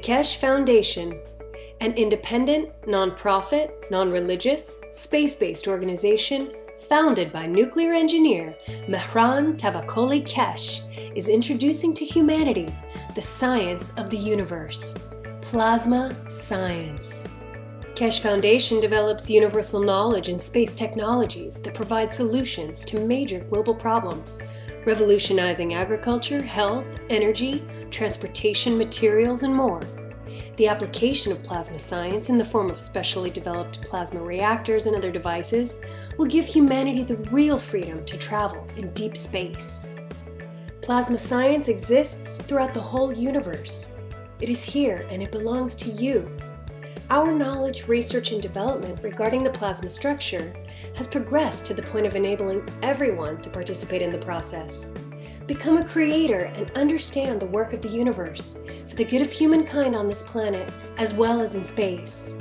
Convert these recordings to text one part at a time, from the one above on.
Keshe Foundation, an independent, non-profit, non-religious, space-based organization founded by nuclear engineer Mehran Tavakoli Keshe, is introducing to humanity the science of the universe, plasma science. Keshe Foundation develops universal knowledge in space technologies that provide solutions to major global problems, revolutionizing agriculture, health, energy, transportation, materials, and more. The application of plasma science in the form of specially developed plasma reactors and other devices will give humanity the real freedom to travel in deep space. Plasma science exists throughout the whole universe. It is here and it belongs to you. Our knowledge, research, and development regarding the plasma structure has progressed to the point of enabling everyone to participate in the process. Become a creator and understand the work of the universe for the good of humankind on this planet as well as in space.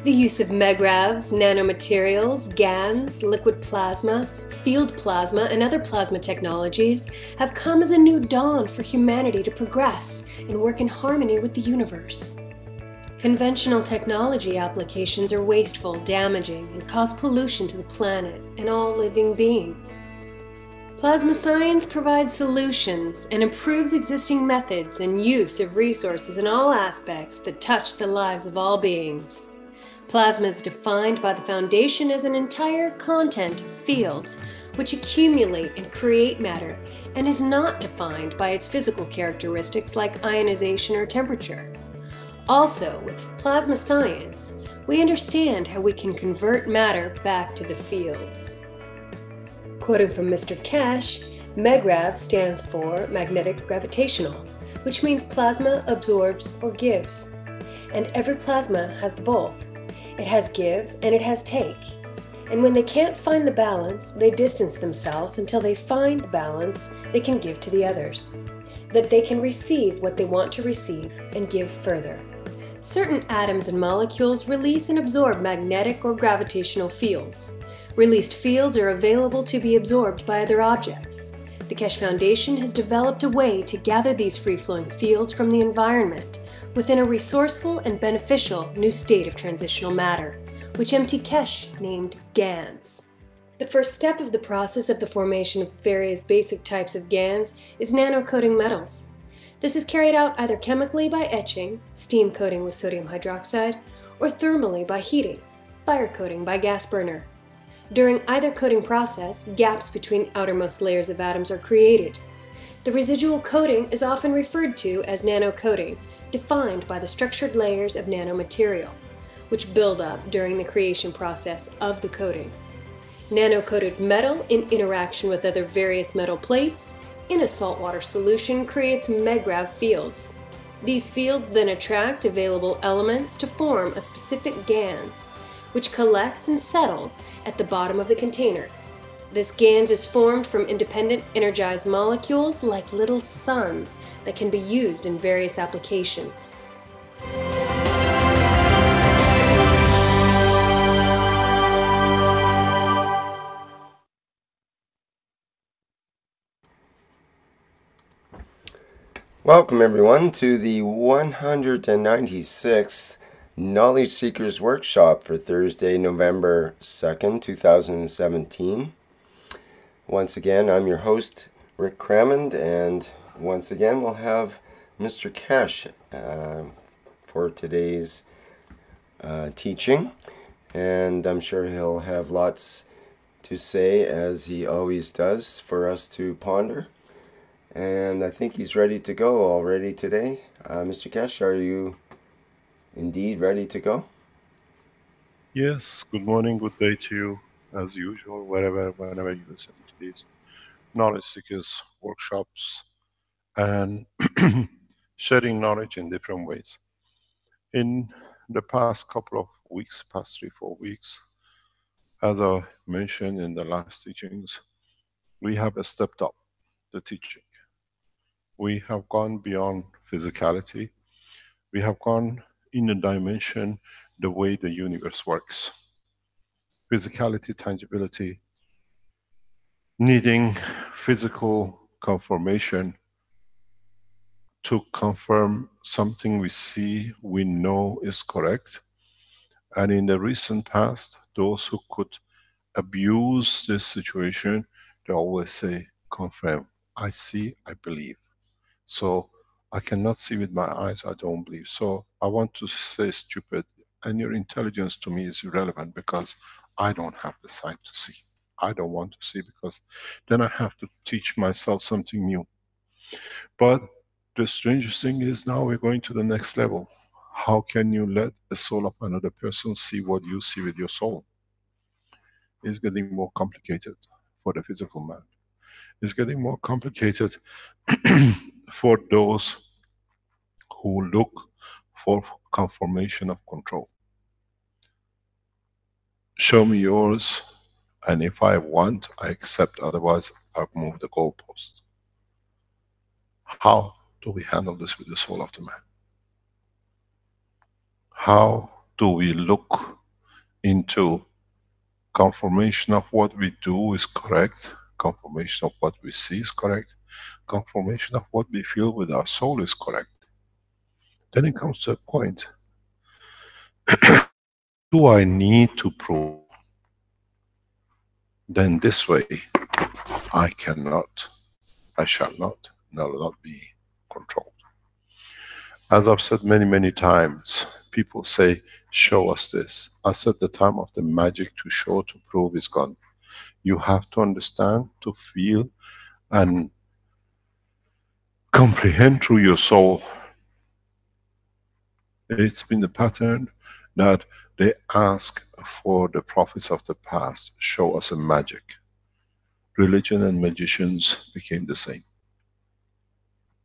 The use of megravs, nanomaterials, GANs, liquid plasma, field plasma, and other plasma technologies have come as a new dawn for humanity to progress and work in harmony with the universe. Conventional technology applications are wasteful, damaging, and cause pollution to the planet and all living beings. Plasma science provides solutions and improves existing methods and use of resources in all aspects that touch the lives of all beings. Plasma is defined by the Foundation as an entire content of fields which accumulate and create matter and is not defined by its physical characteristics like ionization or temperature. Also, with plasma science, we understand how we can convert matter back to the fields. Quoting from Mr. Keshe, MEGRAV stands for magnetic gravitational, which means plasma absorbs or gives. And every plasma has the both. It has give and it has take. And when they can't find the balance, they distance themselves until they find the balance they can give to the others. That they can receive what they want to receive and give further. Certain atoms and molecules release and absorb magnetic or gravitational fields. Released fields are available to be absorbed by other objects. The Keshe Foundation has developed a way to gather these free-flowing fields from the environment within a resourceful and beneficial new state of transitional matter, which M.T. Keshe named GANs. The first step of the process of the formation of various basic types of GANs is nano-coating metals. This is carried out either chemically by etching, steam coating with sodium hydroxide, or thermally by heating, fire coating by gas burner. During either coating process, gaps between outermost layers of atoms are created. The residual coating is often referred to as nano-coating, defined by the structured layers of nanomaterial, which build up during the creation process of the coating. Nano-coated metal in interaction with other various metal plates in a saltwater solution creates megrav fields. These fields then attract available elements to form a specific GANs, which collects and settles at the bottom of the container. This GANs is formed from independent energized molecules like little suns that can be used in various applications. Welcome everyone to the 196th Knowledge Seekers Workshop for Thursday, November 2nd, 2017. Once again, I'm your host, Rick Crammond, and once again we'll have Mr. Keshe for today's teaching, and I'm sure he'll have lots to say, as he always does, for us to ponder. And I think he's ready to go already today. Mr. Keshe, are you indeed ready to go? Yes, good morning, good day to you, as usual, whenever you listen to these knowledge seekers workshops and sharing knowledge in different ways. In the past couple of weeks, past 3-4 weeks, as I mentioned in the last teachings, we have stepped up the teaching. We have gone beyond physicality. We have gone in a dimension the way the universe works. Physicality, tangibility, needing physical confirmation to confirm something we see, we know is correct. And in the recent past, those who could abuse this situation, they always say, confirm. I see, I believe. So I cannot see with my eyes, I don't believe. So I want to say stupid, and your intelligence to me is irrelevant because I don't have the sight to see. I don't want to see because then I have to teach myself something new. But the strangest thing is now we're going to the next level. How can you let the soul of another person see what you see with your soul? It's getting more complicated for the physical man. It's getting more complicated for those who look for confirmation of control. Show me yours, and if I want, I accept, otherwise I'll move the goalpost. How do we handle this with the soul of the man? How do we look into confirmation of what we do is correct, confirmation of what we see is correct, confirmation of what we feel with our soul is correct? Then it comes to a point, do I need to prove? Then this way, I cannot, I shall not, and I will not be controlled. As I've said many, many times, people say, show us this. I said the time of the magic to show, to prove is gone. You have to understand, to feel, and comprehend through your soul. It's been the pattern that they ask for the prophets of the past, show us a magic. Religion and magicians became the same.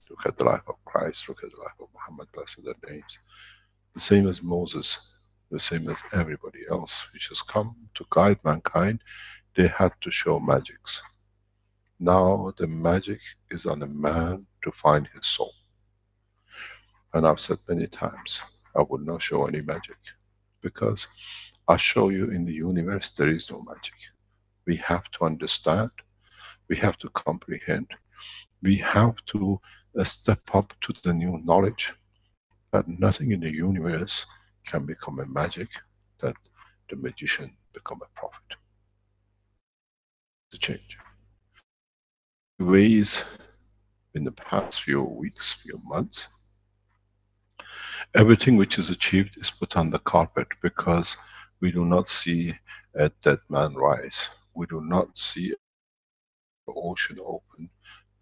Look at the life of Christ, look at the life of Muhammad, blessed their names. The same as Moses, the same as everybody else which has come to guide mankind, they had to show magics. Now the magic is on a man to find his soul. And I've said many times, I would not show any magic, because I show you in the universe there is no magic. We have to understand, we have to comprehend, we have to step up to the new knowledge that nothing in the universe can become a magic, that the magician become a prophet. The change. Ways in the past few weeks, few months, everything which is achieved is put on the carpet because we do not see a dead man rise. We do not see the ocean open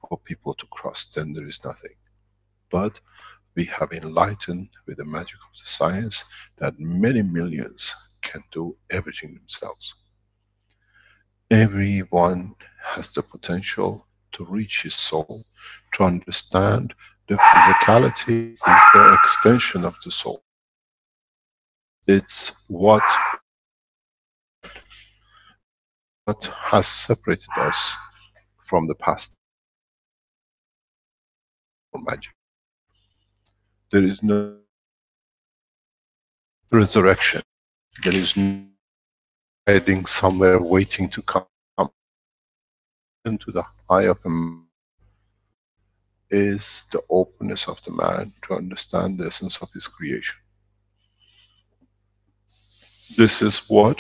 for people to cross, then there is nothing. But we have enlightened with the magic of the science that many millions can do everything themselves. Everyone has the potential to reach his soul, to understand the physicality is the extension of the soul. It's what has separated us from the past or magic. There is no resurrection. There is no hiding somewhere waiting to come. Into the eye of a man is the openness of the man to understand the essence of his creation. This is what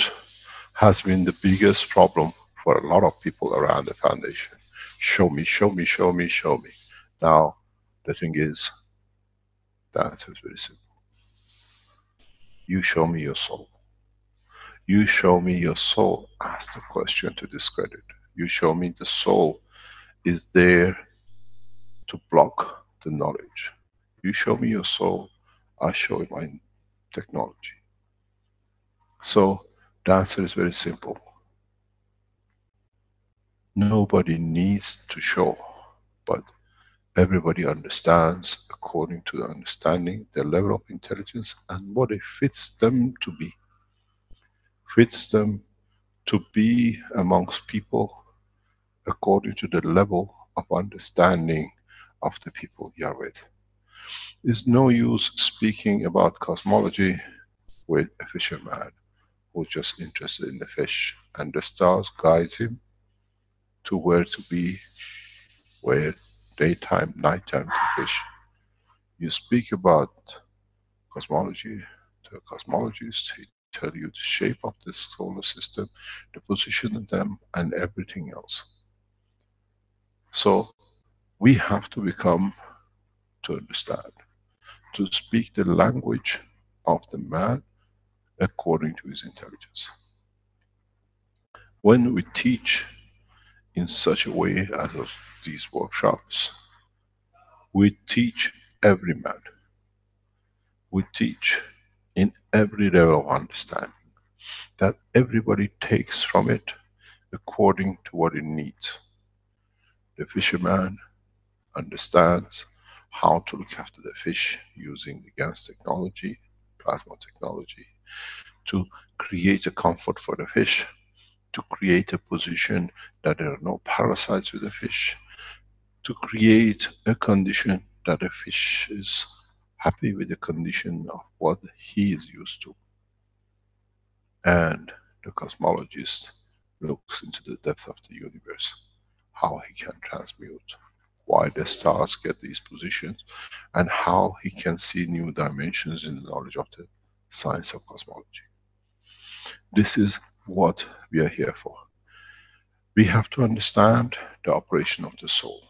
has been the biggest problem for a lot of people around the foundation. Show me, show me, show me, show me. Now, the thing is, the answer is very simple. You show me your soul. You show me your soul, ask the question to discredit. You show me the soul is there to block the knowledge. You show me your soul, I show you my technology. So the answer is very simple. Nobody needs to show, but everybody understands according to the understanding, their level of intelligence, and what it fits them to be. Fits them to be amongst people according to the level of understanding of the people you are with. It's no use speaking about cosmology with a fisherman who's just interested in the fish, and the stars guide him to where to be, where daytime, nighttime to fish. You speak about cosmology to a cosmologist, he tell you the shape of this solar system, the position of them, and everything else. So we have to become, to understand, to speak the language of the man according to his intelligence. When we teach in such a way as of these workshops, we teach every man. We teach in every level of understanding, that everybody takes from it according to what it needs. The fisherman understands how to look after the fish using the GANS technology, plasma technology, to create a comfort for the fish, to create a position that there are no parasites with the fish, to create a condition that the fish is happy with the condition of what he is used to. And the cosmologist looks into the depth of the universe, how he can transmute, why the stars get these positions, and how he can see new dimensions in the knowledge of the science of cosmology. This is what we are here for. We have to understand the operation of the soul,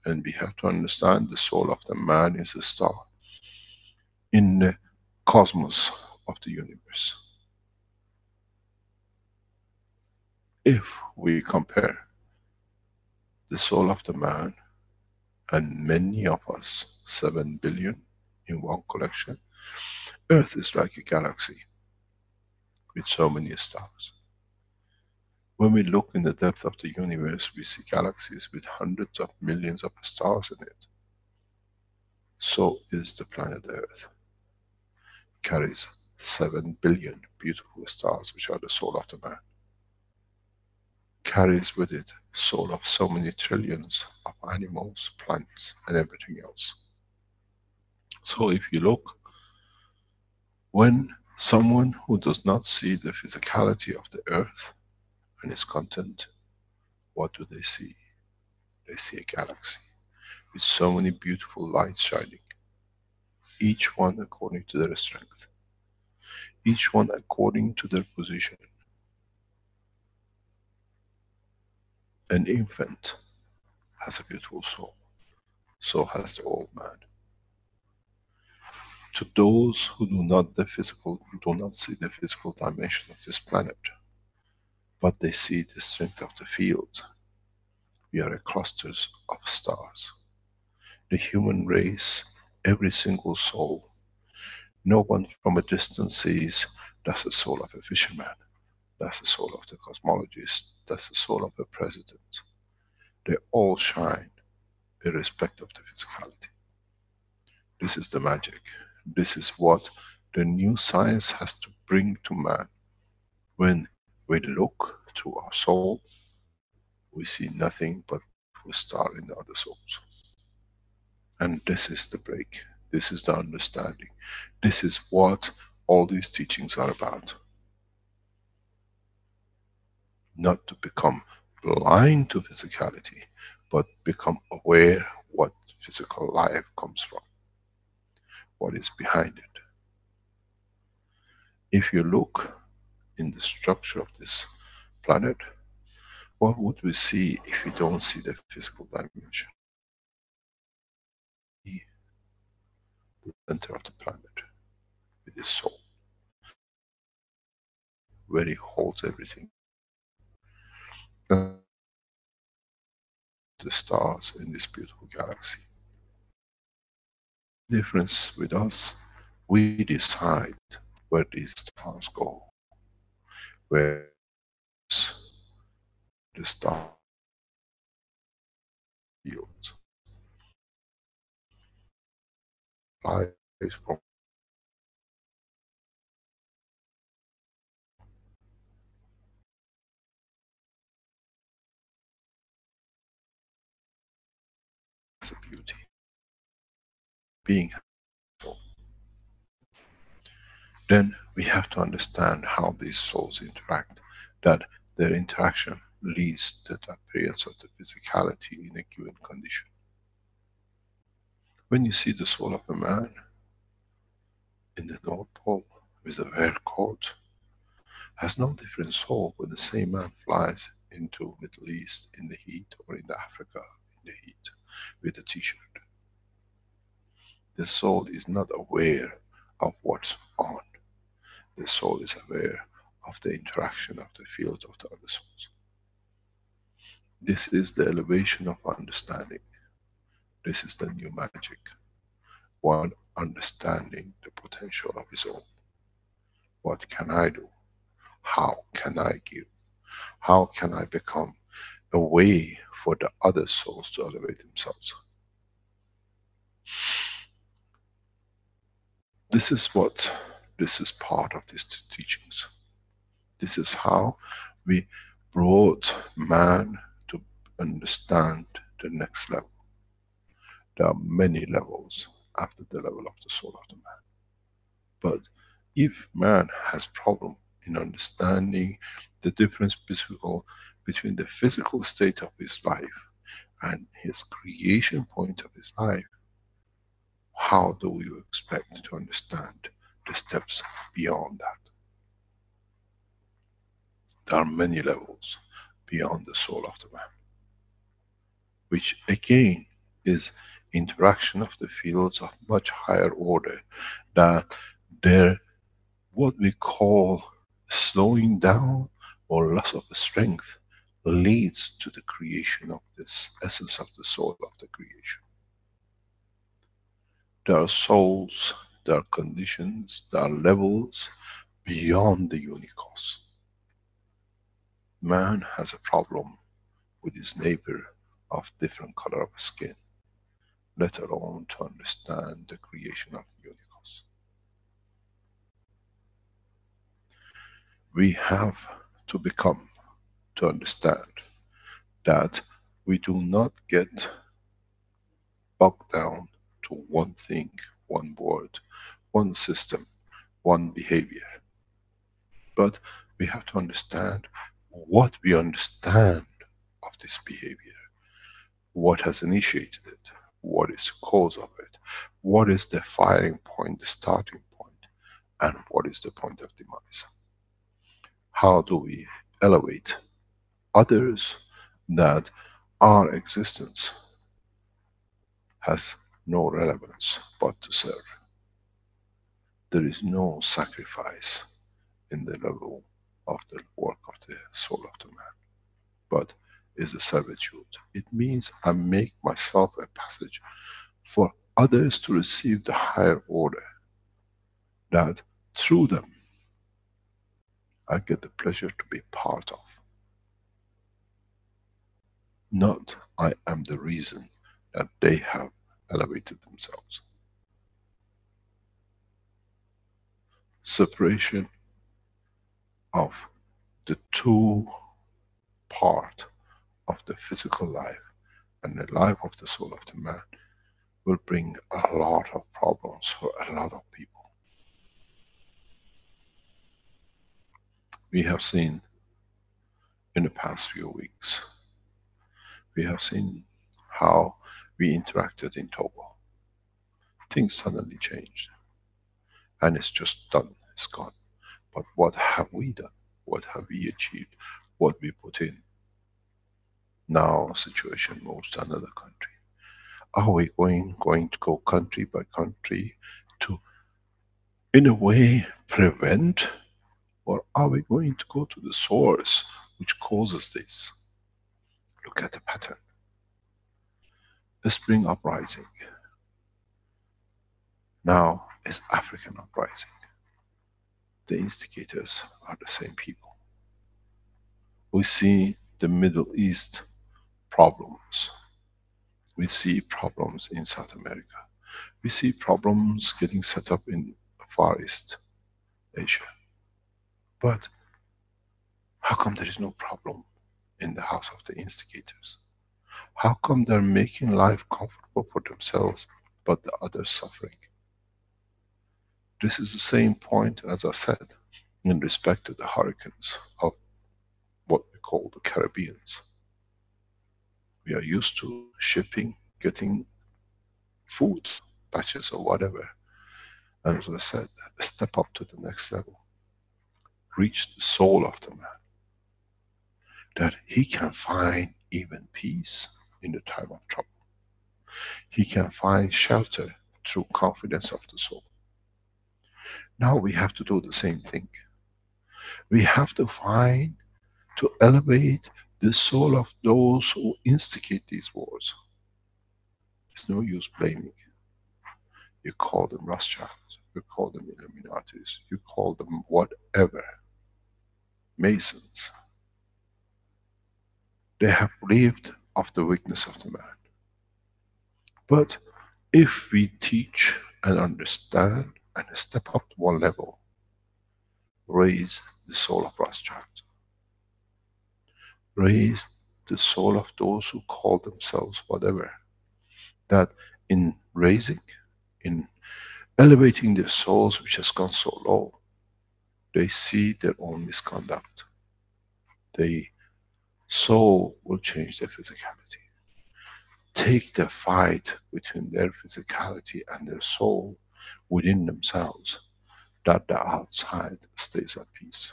and we have to understand the soul of the man is a star in the cosmos of the universe. If we compare the soul of the man and many of us, 7 billion in one collection, Earth is like a galaxy with so many stars. When we look in the depth of the universe, we see galaxies with hundreds of millions of stars in it. So is the planet Earth. Carries 7 billion beautiful stars, which are the soul of the man. Carries with it soul of so many trillions of animals, plants, and everything else. So if you look, when someone who does not see the physicality of the earth and its content, what do they see? They see a galaxy with so many beautiful lights shining, each one according to their strength, each one according to their position. An infant has a beautiful soul, so has the old man. To those who do not do not see the physical dimension of this planet, but they see the strength of the field, we are a clusters of stars. The human race, every single soul, no one from a distance sees that's the soul of a fisherman, that's the soul of the cosmologist, that's the soul of the president. They all shine irrespective of the physicality. This is the magic. This is what the new science has to bring to man. When we look through our soul, we see nothing but a star in the other souls. And this is the break. This is the understanding. This is what all these teachings are about. Not to become blind to physicality, but become aware what physical life comes from, what is behind it. If you look in the structure of this planet, what would we see if we don't see the physical dimension? The center of the planet with his soul, where he holds everything. The stars in this beautiful galaxy. Difference with us, we decide where these stars go, where the star fields lies from the beauty. Being soul. Then we have to understand how these souls interact, that their interaction leads to the appearance of the physicality in a given condition. When you see the soul of a man in the North Pole with a fur coat, has no different soul when the same man flies into Middle East in the heat, or in the Africa in the heat with a t-shirt. The soul is not aware of what's on. The soul is aware of the interaction of the fields of the other souls. This is the elevation of understanding. This is the new magic. One understanding the potential of his own. What can I do? How can I give? How can I become a way for the other souls to elevate themselves? This is part of these teachings. This is how we brought man to understand the next level. There are many levels after the level of the soul of the man. But if man has problem in understanding the difference between the physical state of his life and his creation point of his life, how do you expect to understand the steps beyond that? There are many levels beyond the soul of the man, which again is interaction of the fields of much higher order, that their, what we call slowing down or loss of strength, leads to the creation of this essence of the soul of the creation. There are souls, there are conditions, there are levels beyond the unicos. Man has a problem with his neighbor of different color of skin, let alone to understand the creation of the unicos. We have to become, to understand that we do not get bogged down to one thing, one word, one system, one behavior. But we have to understand what we understand of this behavior. What has initiated it? What is the cause of it? What is the firing point, the starting point? And what is the point of demise? How do we elevate others that our existence has no relevance but to serve? There is no sacrifice in the level of the work of the soul of the man, but is a servitude. It means I make myself a passage for others to receive the higher order, that through them I get the pleasure to be part of. Not I am the reason that they have elevated themselves. Separation of the two part of the physical life and the life of the soul of the man will bring a lot of problems for a lot of people. We have seen in the past few weeks, we have seen how we interacted in Togo. Things suddenly changed and it's just done, it's gone. But what have we done? What have we achieved? What we put in? Now situation moves to another country. Are we going to go country by country to, in a way, prevent? Or are we going to go to the source which causes this? Look at the pattern. The spring uprising. Now is African uprising. The instigators are the same people. We see the Middle East problems. We see problems in South America. We see problems getting set up in Far East Asia. But how come there is no problem in the house of the instigators? How come they're making life comfortable for themselves, but the others suffering? This is the same point, as I said, in respect to the hurricanes of what we call the Caribbeans. We are used to shipping, getting food, patches or whatever. And as I said, step up to the next level. Reach the soul of the man. That he can find even peace in the time of trouble. He can find shelter through confidence of the soul. Now we have to do the same thing. We have to find, to elevate the soul of those who instigate these wars. It's no use blaming. You call them Rothschilds, you call them Illuminatis, you call them whatever, Masons. They have lived of the weakness of the man. But if we teach and understand and step up to one level, raise the soul of Rothschild, raise the soul of those who call themselves whatever, that in raising, in elevating their souls which has gone so low, they see their own misconduct. The soul will change their physicality. Take the fight between their physicality and their soul within themselves, that the outside stays at peace.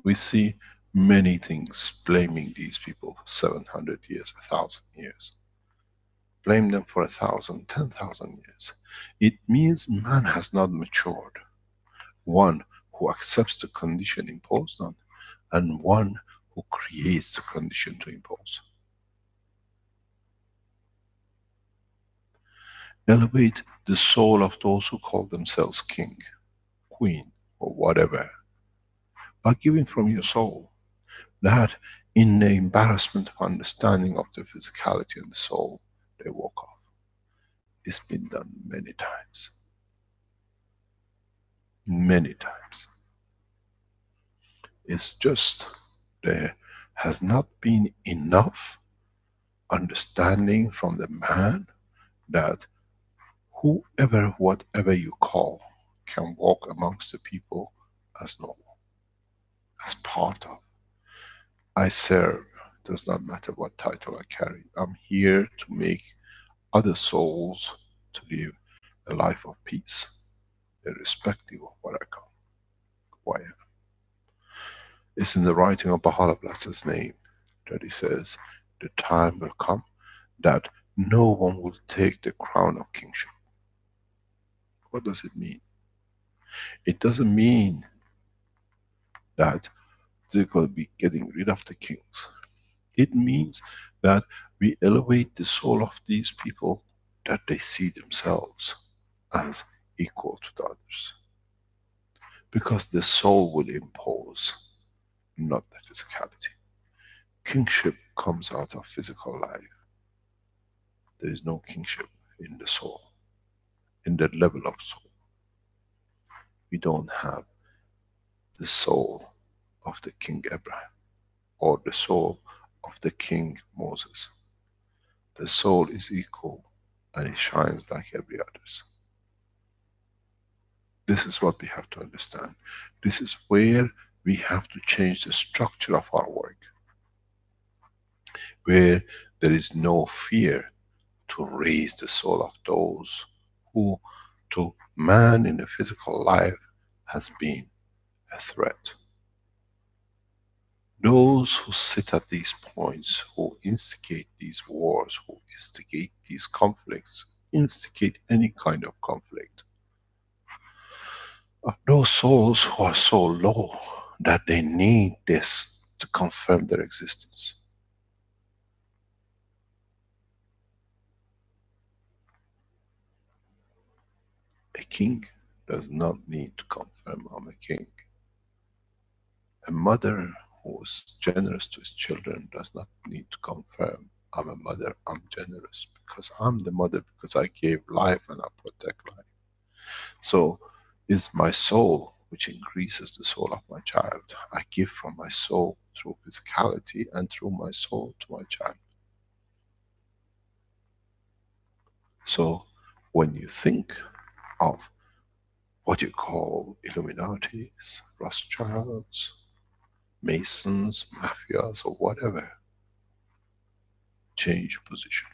We see many things blaming these people for 700 years, 1,000 years. Blame them for 1,000, 10,000 years. It means man has not matured. One who accepts the condition imposed on, and one who creates the condition to impose. Elevate the soul of those who call themselves king, queen, or whatever, by giving from your soul. That in the embarrassment of understanding of the physicality and the soul, they walk off. It's been done many times. Many times. It's just there has not been enough understanding from the man that whoever, whatever you call, can walk amongst the people as normal, as part of. I serve, does not matter what title I carry. I'm here to make other souls to live a life of peace, irrespective of what I come, who I am. It's in the writing of Baha'u'llah Blessed's name that he says, the time will come that no one will take the crown of kingship. What does it mean? It doesn't mean that they're going to be getting rid of the kings. It means that we elevate the soul of these people, that they see themselves as equal to the others. Because the soul will impose, not the physicality. Kingship comes out of physical life. There is no kingship in the soul, in that level of soul. We don't have the soul of the King Abraham, or the soul of the King Moses. The soul is equal and it shines like every others. This is what we have to understand. This is where we have to change the structure of our work. Where there is no fear to raise the soul of those who to man in the physical life has been a threat. Those who sit at these points, who instigate these wars, who instigate these conflicts, instigate any kind of conflict, are those souls who are so low that they need this to confirm their existence. A king does not need to confirm I'm a king. A mother who is generous to his children does not need to confirm I'm a mother, I'm generous, because I'm the mother, because I gave life and I protect life. So it's my soul which increases the soul of my child. I give from my soul through physicality and through my soul to my child. So when you think of what you call Illuminatis, Rothschilds, Masons, Mafias, or whatever, change position,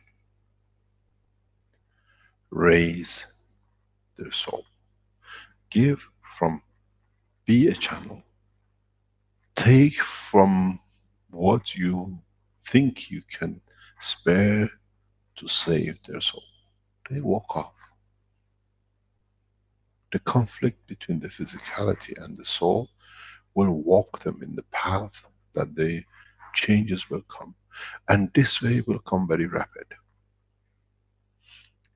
raise their soul, give from, be a channel, take from what you think you can spare to save their soul. They walk off. The conflict between the physicality and the soul will walk them in the path that the changes will come. And this way will come very rapid.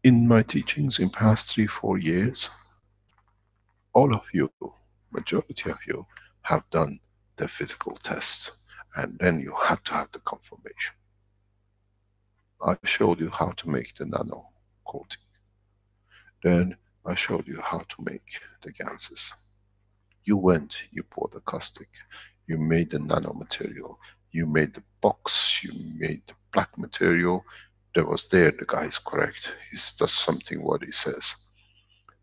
In my teachings in past 3-4 years, all of you, majority of you, have done the physical test, and then you have to have the confirmation. I showed you how to make the nano coating. Then I showed you how to make the ganses. You went, you poured the caustic, you made the nano material, you made the box, you made the black material. That was there, the guy is correct. He does something what he says.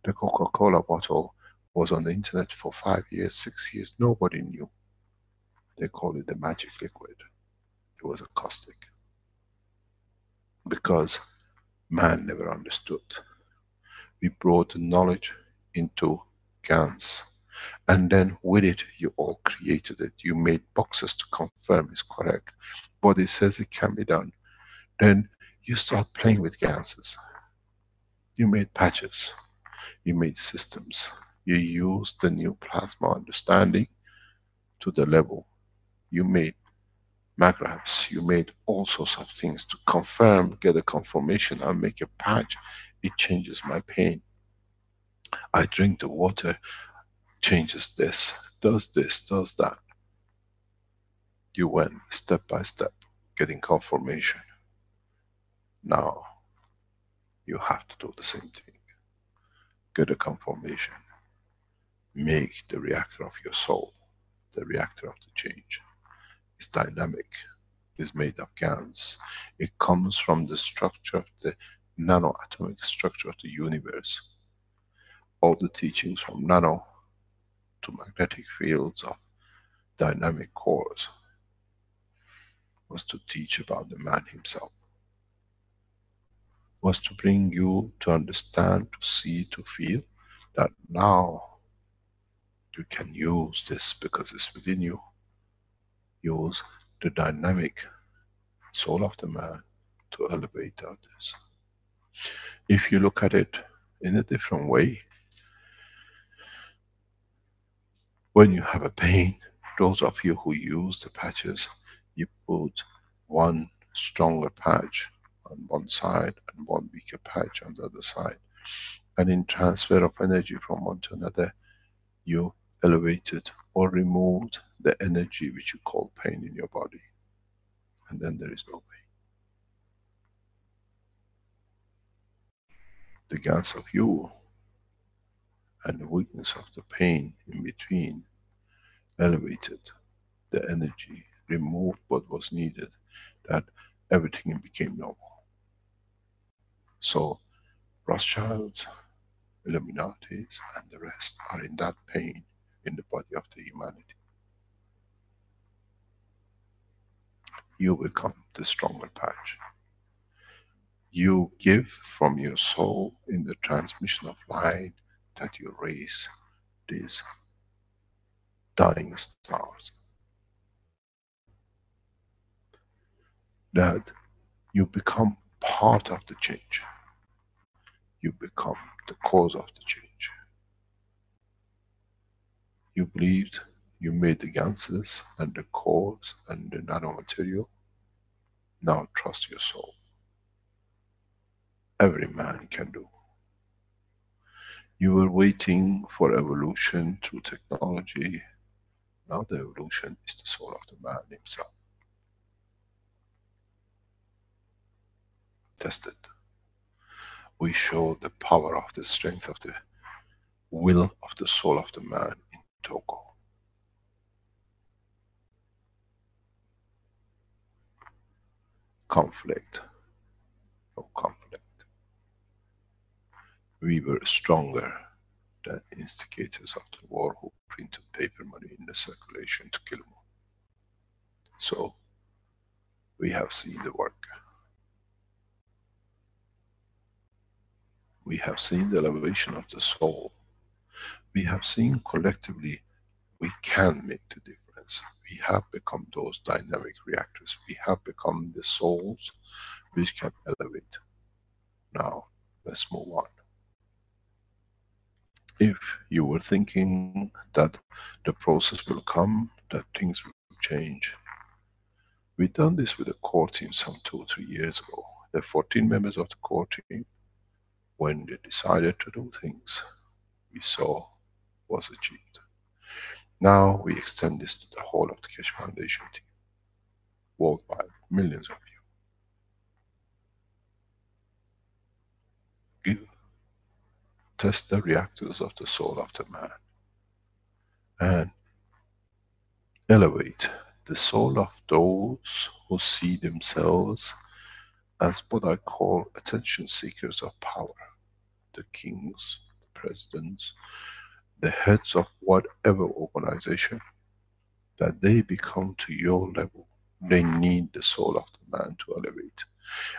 The Coca-Cola bottle was on the internet for 5 years, 6 years, nobody knew. They call it the magic liquid. It was a caustic. Because man never understood. We brought the knowledge into GANs. And then with it, you all created it. You made boxes to confirm it's correct. Body says it can be done. Then you start playing with ganses. You made patches. You made systems. You used the new plasma understanding to the level. You made magravs. You made all sorts of things to confirm, get a confirmation. I make a patch. It changes my pain. I drink the water, changes this, does that. You went step by step, getting confirmation. Now, you have to do the same thing. Get a confirmation. Make the reactor of your soul, the reactor of the change. It's dynamic, it's made of GANs. It comes from the structure of the nano-atomic structure of the universe. All the teachings from nano to magnetic fields of dynamic cores was to teach about the man himself. Was to bring you to understand, to see, to feel that now you can use this because it's within you. Use the dynamic soul of the man to elevate others. If you look at it in a different way, when you have a pain, those of you who use the patches, you put one stronger patch on one side and one weaker patch on the other side. And in transfer of energy from one to another, you elevated or removed the energy which you call pain in your body. And then there is no pain. The gas of you and the weakness of the pain in between elevated the energy, removed what was needed, that everything became normal. So Rothschilds, Illuminatis and the rest are in that pain in the body of the humanity. You become the stronger patch. You give from your soul in the transmission of light that you raise these dying stars. That you become part of the change. You become the cause of the change. You believed you made the ganses and the cores and the nanomaterial. Now trust your soul. Every man can do. You were waiting for evolution through technology. Now the evolution is the soul of the man himself. Test it. We show the power of the strength of the will of the soul of the man in Togo. Conflict. No conflict. We were stronger the instigators of the war who printed paper money in the circulation to kill more. So, we have seen the work. We have seen the elevation of the soul. We have seen collectively we can make the difference. We have become those dynamic reactors. We have become the souls which can elevate. Now, let's move on. If you were thinking that the process will come, that things will change, we done this with the core team some 2 or 3 years ago. The 14 members of the core team, when they decided to do things, we saw was achieved. Now we extend this to the whole of the Keshe Foundation team, worldwide, millions of you. Give, test the reactors of the soul of the man, and elevate the soul of those who see themselves as what I call attention seekers of power. The kings, the presidents, the heads of whatever organization, that they become to your level. They need the soul of the man to elevate.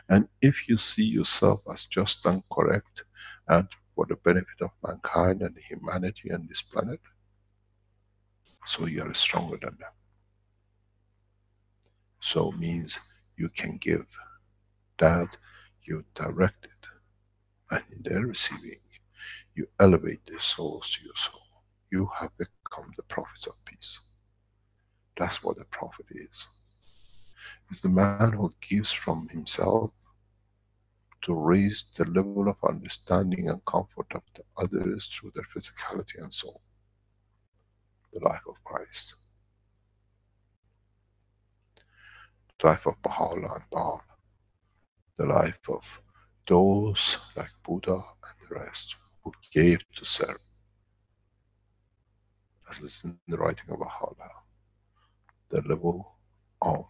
And if you see yourself as just and correct and for the benefit of mankind and humanity and this planet, so you are stronger than them. So means you can give that, you direct it, and in their receiving, you elevate their souls to your soul. You have become the prophets of peace. That's what a prophet is. It's the man who gives from himself to raise the level of understanding and comfort of the others through their physicality and soul. The life of Christ. The life of Baha'u'llah and Baal. The life of those like Buddha and the rest who gave to serve. As is in the writing of Baha'u'llah. The level of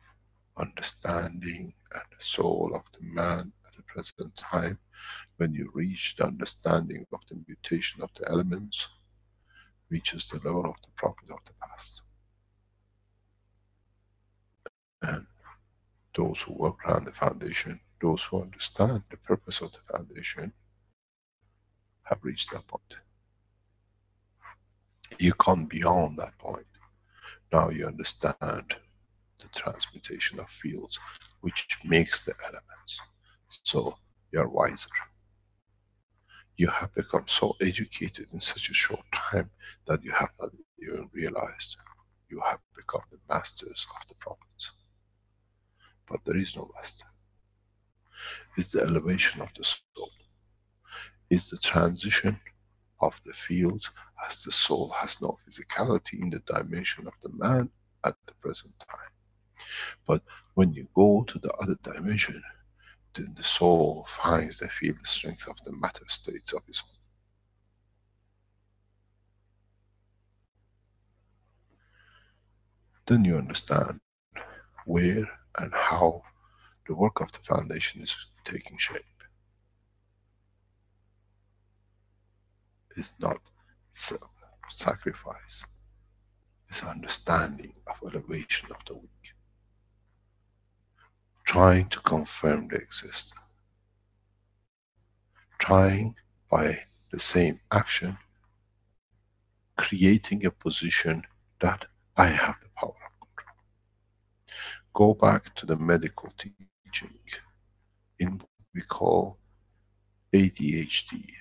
understanding and the soul of the man at the present time, when you reach the understanding of the mutation of the elements, reaches the level of the prophet of the past. And those who work around the foundation, those who understand the purpose of the foundation, have reached that point. You come beyond that point. Now you understand the transmutation of fields which makes the elements. So you are wiser. You have become so educated in such a short time that you have not even realized. You have become the masters of the prophets. But there is no master. It's the elevation of the soul. It's the transition of the fields, as the soul has no physicality in the dimension of the man at the present time. But when you go to the other dimension, then the soul finds the field strength of the matter states of its own. Then you understand where and how the work of the foundation is taking shape. It's not self-sacrifice. It's understanding of elevation of the weak. Trying to confirm they exist. Trying by the same action, creating a position that I have the power of control. Go back to the medical teaching in what we call ADHD,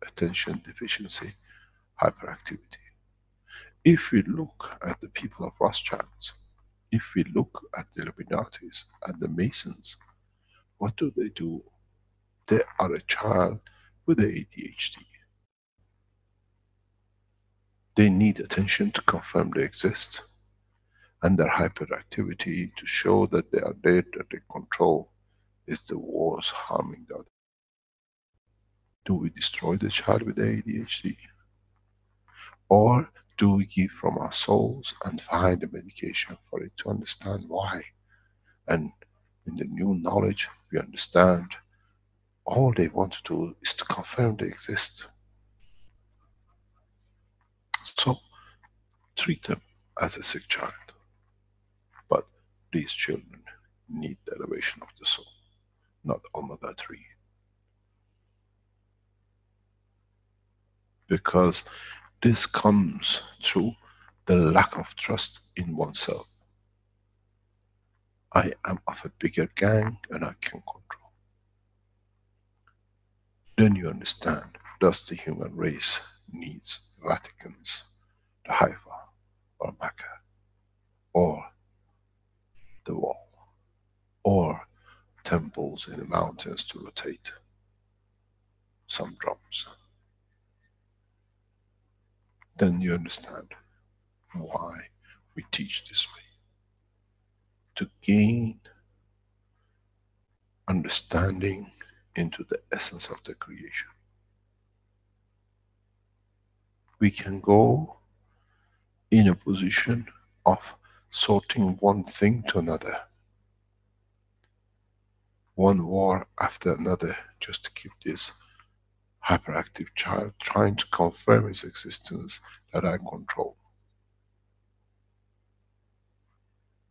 attention deficiency hyperactivity. If we look at the people of Rothschilds, if we look at the Illuminatis and the Masons, what do? They are a child with ADHD. They need attention to confirm they exist, and their hyperactivity to show that they are there, that they control, is the worst harming the other. Do we destroy the child with ADHD? Or do we give from our souls and find a medication for it to understand why? And in the new knowledge, we understand all they want to do is to confirm they exist. treat them as a sick child. But these children need the elevation of the soul, not omega-3. Because this comes through the lack of trust in oneself. I am of a bigger gang and I can control. Then you understand, does the human race needs Vaticans, the Haifa, or Mecca, or the wall, or temples in the mountains to rotate some drums. Then you understand why we teach this way. To gain understanding into the essence of the creation. We can go in a position of sorting one thing to another, one war after another, just to keep this hyperactive child trying to confirm his existence that I control.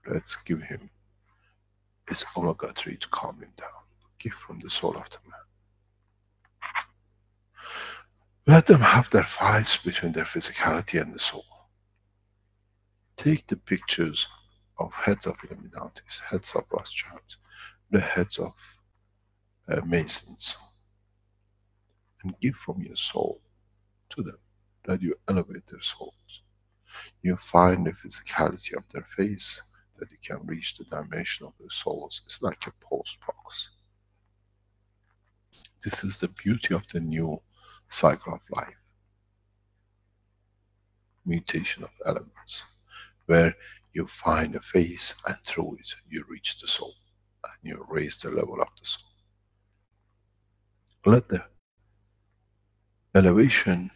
Let's give him his omega-3 to calm him down. Gift from the soul of the man. Let them have their fights between their physicality and the soul. Take the pictures of heads of Illuminatis, heads of Rothschilds, the heads of Masons, and give from your soul to them, that you elevate their souls. You find the physicality of their face, that you can reach the dimension of their souls. It's like a post box. This is the beauty of the new cycle of life. Mutation of elements, where you find a face and through it you reach the soul, and you raise the level of the soul. Let the elevation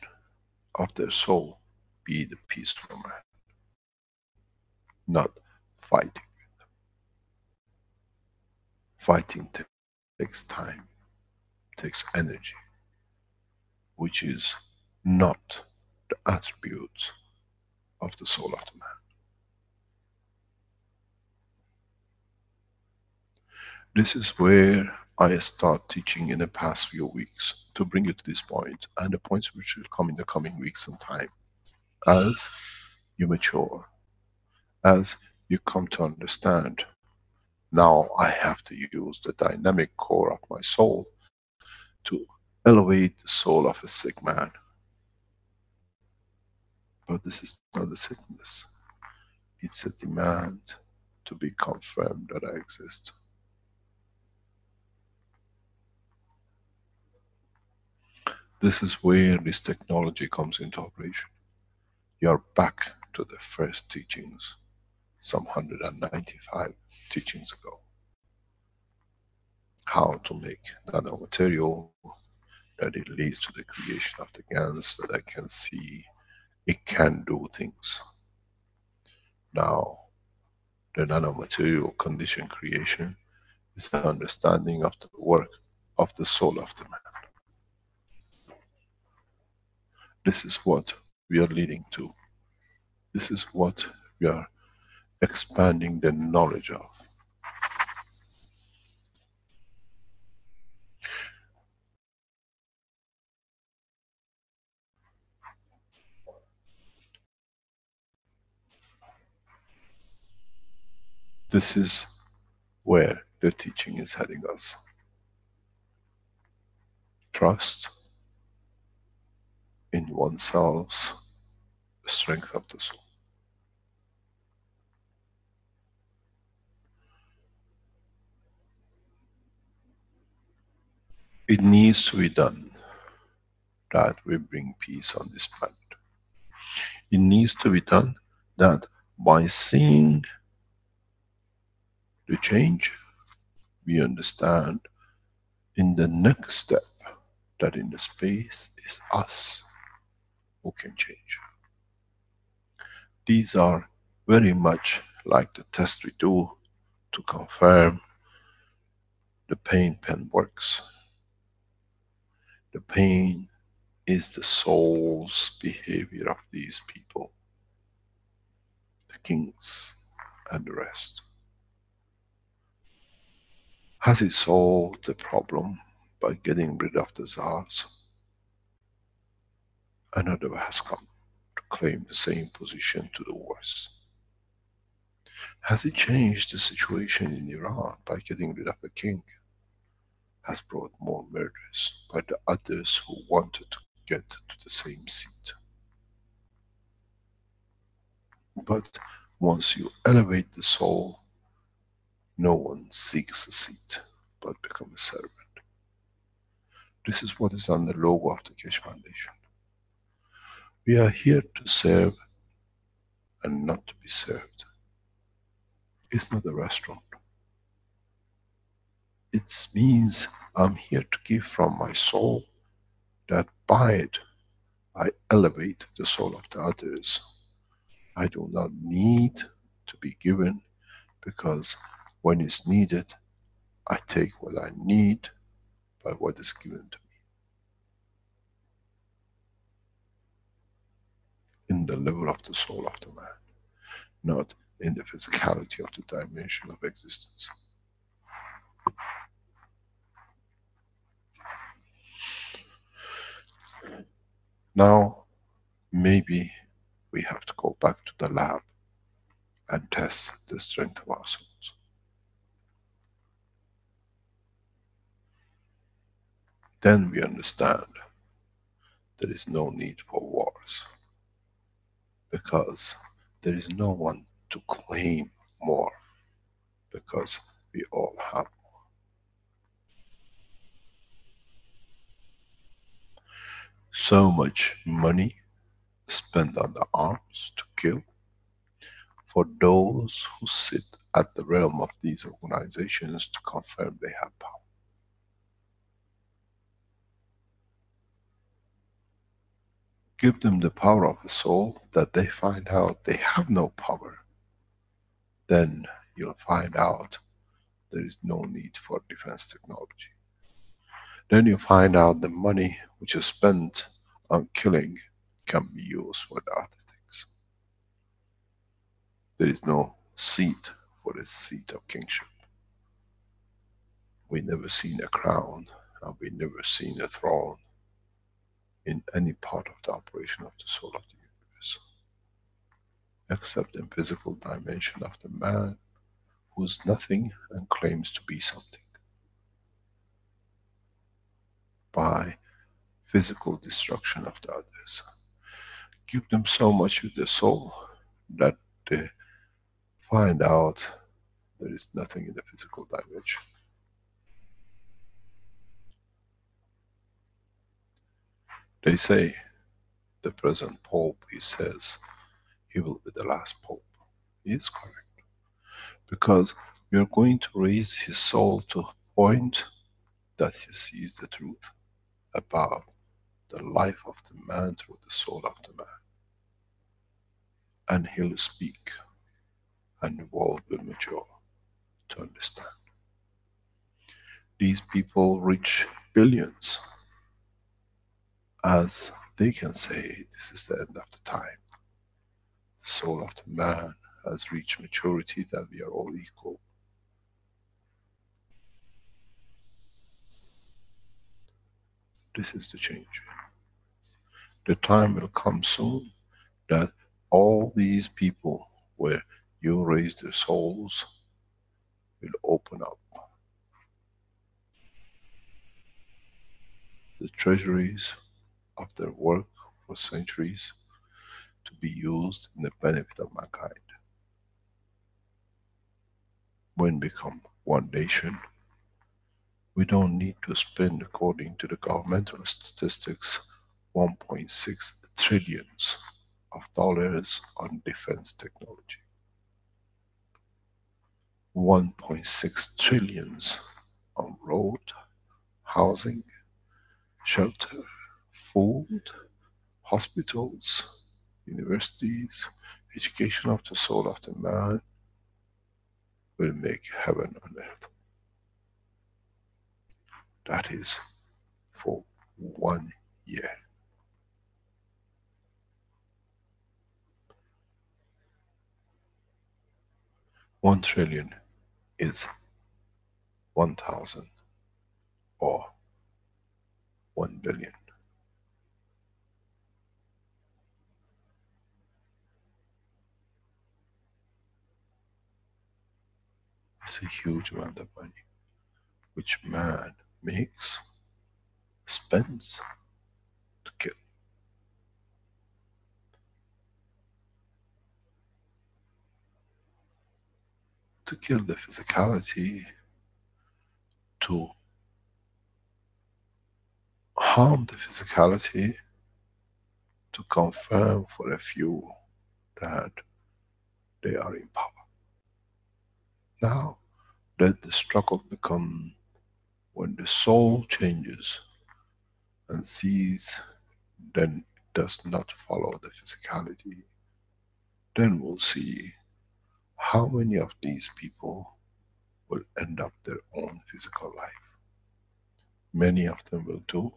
of their soul be the peaceful man, not fighting. Fighting takes time, takes energy, which is not the attributes of the soul of the man. This is where I start teaching in the past few weeks to bring you to this point, and the points which will come in the coming weeks and time. As you mature, as you come to understand, now I have to use the dynamic core of my soul to elevate the soul of a sick man. But this is not a sickness. It's a demand to be confirmed that I exist. This is where this technology comes into operation. You are back to the first teachings, some 195 teachings ago. How to make nanomaterial, that it leads to the creation of the GANs, that I can see it can do things. Now, the nanomaterial condition creation is the understanding of the work of the soul of the man. This is what we are leading to. This is what we are expanding the knowledge of. This is where the teaching is heading us. Trust in oneself's strength of the soul. It needs to be done that we bring peace on this planet. It needs to be done that by seeing the change, we understand in the next step that in the space is us who can change. These are very much like the test we do to confirm the pain pen works. The pain is the soul's behavior of these people. kings and the rest. Has it solved the problem by getting rid of the Tsars? Another has come to claim the same position to the worse. Has it changed the situation in Iran by getting rid of a king? Has brought more murders by the others who wanted to get to the same seat. But once you elevate the soul, no one seeks a seat, but become a servant. This is what is on the logo of the Keshe Foundation. We are here to serve and not to be served. It's not a restaurant. It means I'm here to give from my soul, that by it I elevate the soul of the others. I do not need to be given, because when it's needed, I take what I need by what is given to me. In the level of the soul of the man, not in the physicality of the dimension of existence. Now, maybe we have to go back to the lab and test the strength of our souls. Then we understand there is no need for wars, because there is no one to claim more, because we all have more. So much money spent on the arms to kill, for those who sit at the realm of these organizations to confirm they have power. Give them the power of the soul, that they find out they have no power. Then you'll find out there is no need for defense technology. Then you find out the money which is spent on killing can be used for the other things. There is no seat for the seat of kingship. We never seen a crown, and we never seen a throne in any part of the operation of the soul of the universe, except in physical dimension of the man who is nothing and claims to be something by physical destruction of the others. Give them so much with the soul that they find out there is nothing in the physical dimension. They say the present Pope, he says he will be the last Pope. He is correct, because we are going to raise his soul to a point that he sees the truth about the life of the man through the soul of the man. And he'll speak, and the world will mature to understand. These people reach billions, as they can say this is the end of the time. The soul of the man has reached maturity, that we are all equal. This is the change. The time will come soon that all these people where you raise their souls will open up. The treasuries of their work for centuries to be used in the benefit of mankind. When we become one nation, we don't need to spend, according to the governmental statistics, 1.6 trillions of dollars on defense technology. 1.6 trillions on road, housing, shelter, food, hospitals, universities, education of the soul of the man will make heaven on earth. That is for 1 year. 1 trillion is 1,000 or 1 billion. It's a huge amount of money which man makes, spends to kill. To kill the physicality, to harm the physicality, to confirm for a few that they are in power. Now, let the struggle become when the soul changes and sees, then it does not follow the physicality. Then we'll see how many of these people will end up their own physical life. Many of them will do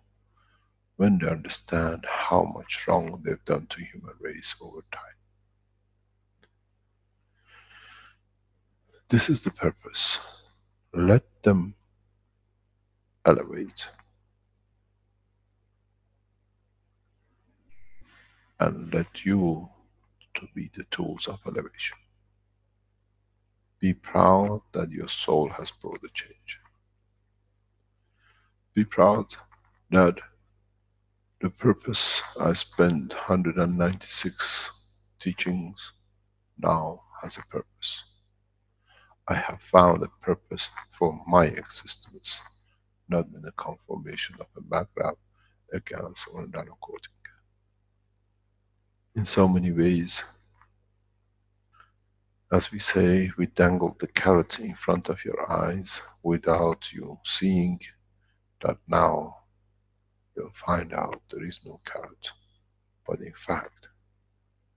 when they understand how much wrong they've done to human race over time. This is the purpose. Let them elevate and let you to be the tools of elevation. Be proud that your soul has brought the change. Be proud that the purpose I spent 196 teachings now has a purpose. I have found a purpose for my existence, not in the conformation of a maggraph, a gans or a nano-coating. In so many ways, as we say, we dangle the carrot in front of your eyes without you seeing that now you'll find out there is no carrot, but in fact,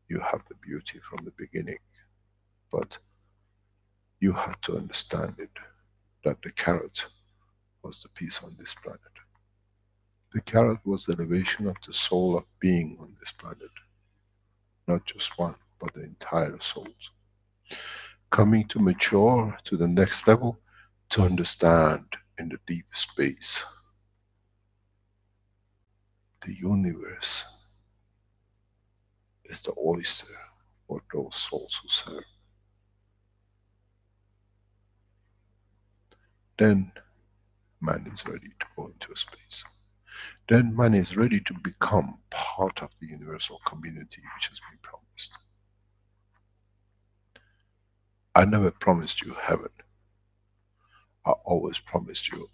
you have the beauty from the beginning. But you had to understand it, that the carrot was the peace on this planet. The carrot was the elevation of the soul of being on this planet. Not just one, but the entire souls. Coming to mature to the next level, to understand in the deep space, the universe is the oyster for those souls who serve. Then man is ready to go into space. Then man is ready to become part of the universal community which has been promised. I never promised you heaven. I always promised you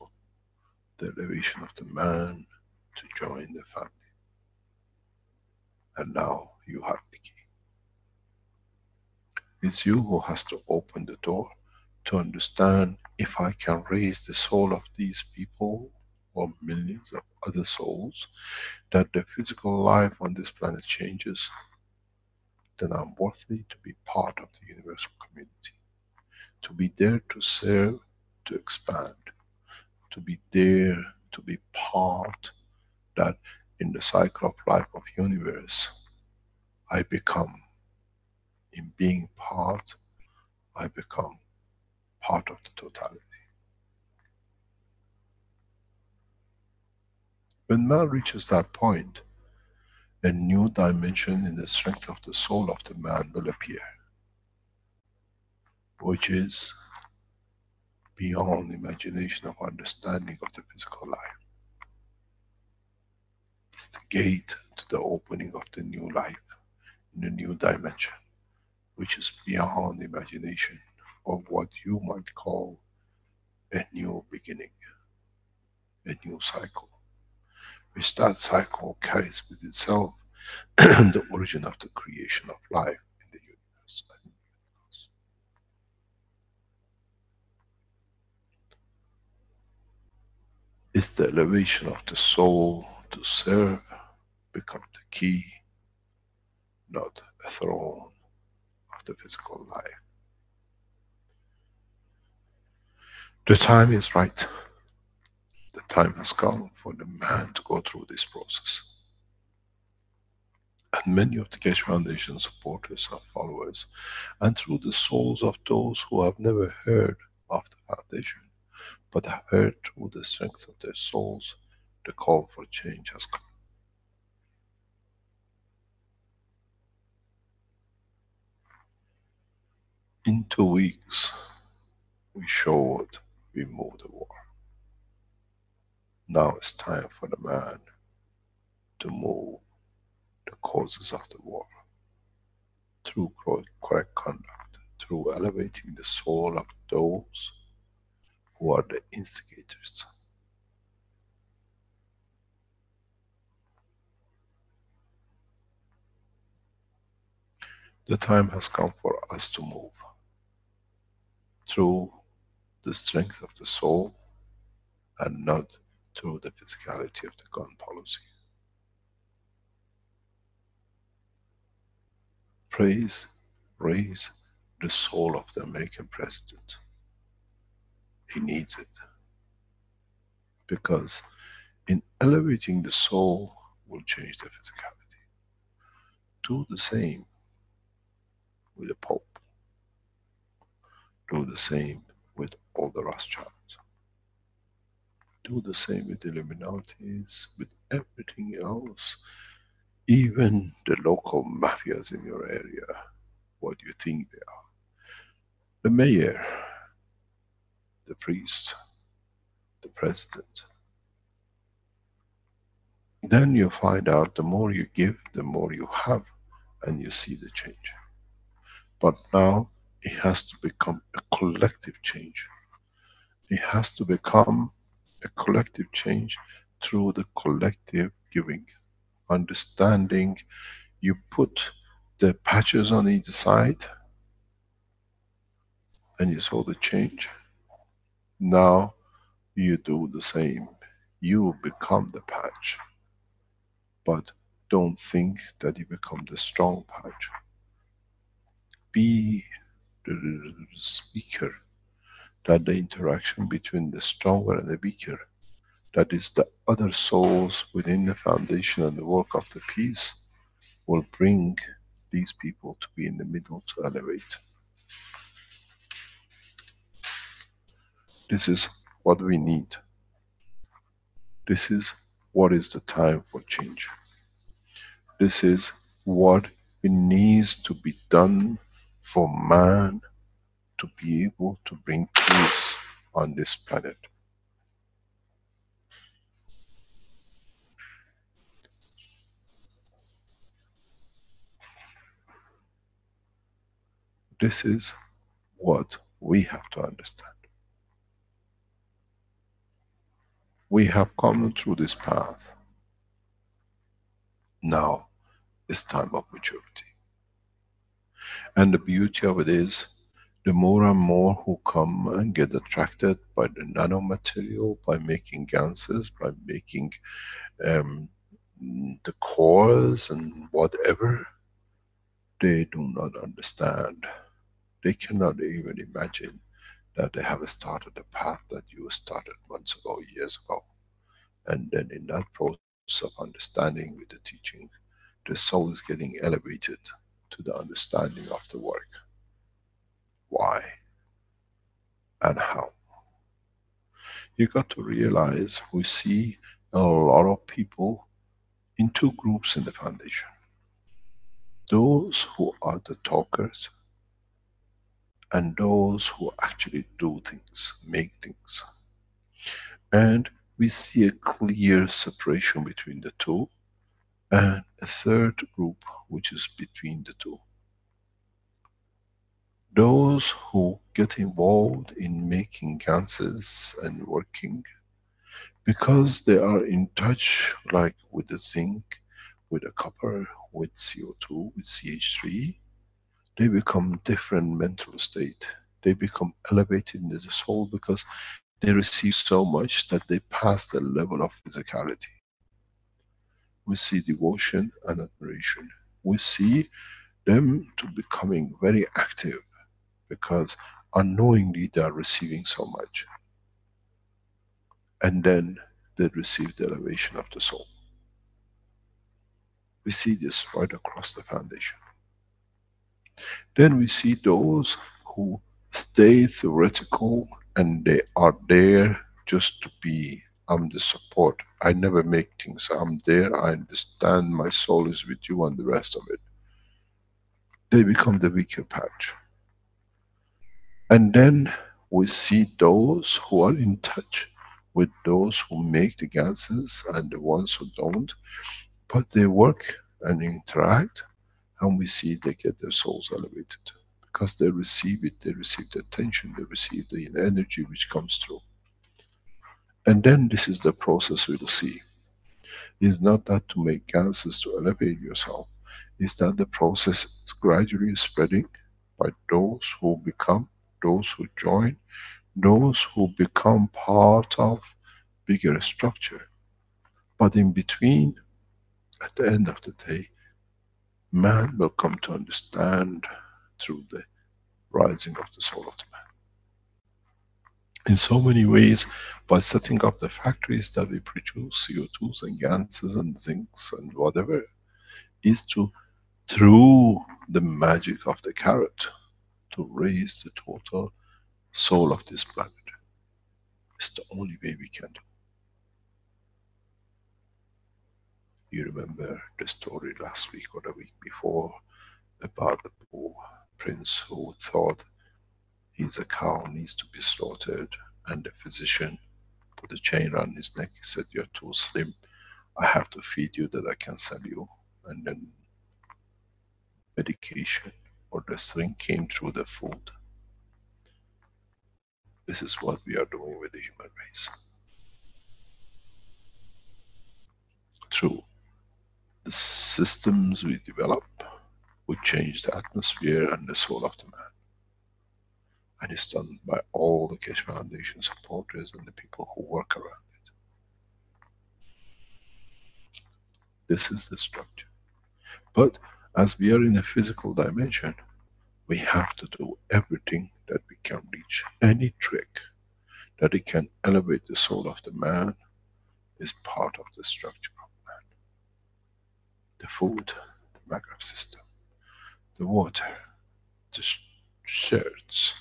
the elevation of the man to join the family. And now you have the key. It's you who has to open the door to understand, if I can raise the soul of these people or millions of other souls, that the physical life on this planet changes, then I'm worthy to be part of the universal community. To be there to serve, to expand, to be there, to be part, that in the cycle of life of universe, I become, in being part, I become part of the totality. When man reaches that point, a new dimension in the strength of the soul of the man will appear, which is beyond imagination of understanding of the physical life. It's the gate to the opening of the new life, in a new dimension, which is beyond imagination of what you might call a new beginning, a new cycle, which that cycle carries with itself the origin of the creation of life in the universe. It's the elevation of the soul to serve become the key, not a throne of the physical life. The time is right. The time has come for the man to go through this process. And many of the Keshe Foundation supporters are followers, and through the souls of those who have never heard of the foundation, but have heard through the strength of their souls, the call for change has come. In 2 weeks, we showed we moved the war. Now it's time for the man to move the causes of the war through correct conduct, through elevating the soul of those who are the instigators. The time has come for us to move through the strength of the soul and not through the physicality of the gun policy. Praise, raise the soul of the American president. He needs it, because in elevating the soul will change the physicality. Do the same with the Pope. Do the same with all the Rothschilds. Do the same with the Illuminatis, with everything else. Even the local mafias in your area, what do you think they are? The mayor, the priest, the president. Then you find out the more you give, the more you have, and you see the change. But now it has to become a collective change. It has to become a collective change through the collective giving. Understanding, you put the patches on either side and you saw the change. Now you do the same. You become the patch. But don't think that you become the strong patch. Be the speaker, that the interaction between the stronger and the weaker, that is the other souls within the foundation and the work of the peace, will bring these people to be in the middle to elevate. This is what we need. This is what is the time for change. This is what it needs to be done for man to be able to bring peace on this planet. This is what we have to understand. We have come through this path. Now it's time of maturity. And the beauty of it is, the more and more who come and get attracted by the nanomaterial, by making ganses, by making the cores and whatever, they do not understand. They cannot even imagine that they have started a path that you started months ago, years ago. And then in that process of understanding with the teaching, the soul is getting elevated to the understanding of the work. Why and how? You got to realize, we see a lot of people in two groups in the foundation. Those who are the talkers and those who actually do things, make things. And we see a clear separation between the two, and a third group which is between the two. Those who get involved in making ganses and working, because they are in touch like with the zinc, with the copper, with CO2, with CH3, they become different mental state. They become elevated in the soul because they receive so much that they pass the level of physicality. We see devotion and admiration. We see them to becoming very active because unknowingly they are receiving so much. And then they receive the elevation of the soul. We see this right across the foundation. Then we see those who stay theoretical and they are there just to be, I'm the support. I never make things, I'm there, I understand, my soul is with you and the rest of it. They become the weaker patch. And then we see those who are in touch with those who make the gases and the ones who don't, but they work and interact, and we see they get their souls elevated. Because they receive it, they receive the attention, they receive the energy which comes through. And then this is the process we will see. It's not that to make gases to elevate yourself, it's that the process is gradually spreading by those who become, those who join, those who become part of bigger structure. But in between, at the end of the day, man will come to understand through the rising of the soul of the man. In so many ways, by setting up the factories that we produce CO2s and ganses and zincs and whatever, is to, through the magic of the carrot, to raise the total soul of this planet. It's the only way we can do. You remember the story last week or the week before about the poor prince who thought he's a cow, needs to be slaughtered, and the physician put a chain around his neck. He said, "You're too slim. I have to feed you that I can sell you." And then medication or the thing came through the food. This is what we are doing with the human race. Through the systems we develop, we change the atmosphere and the soul of the man. And it's done by all the Keshe Foundation supporters and the people who work around it. This is the structure. But as we are in a physical dimension, we have to do everything that we can reach. Any trick that it can elevate the soul of the man is part of the structure of man. The food, the Maghreb system, the water, the shirts,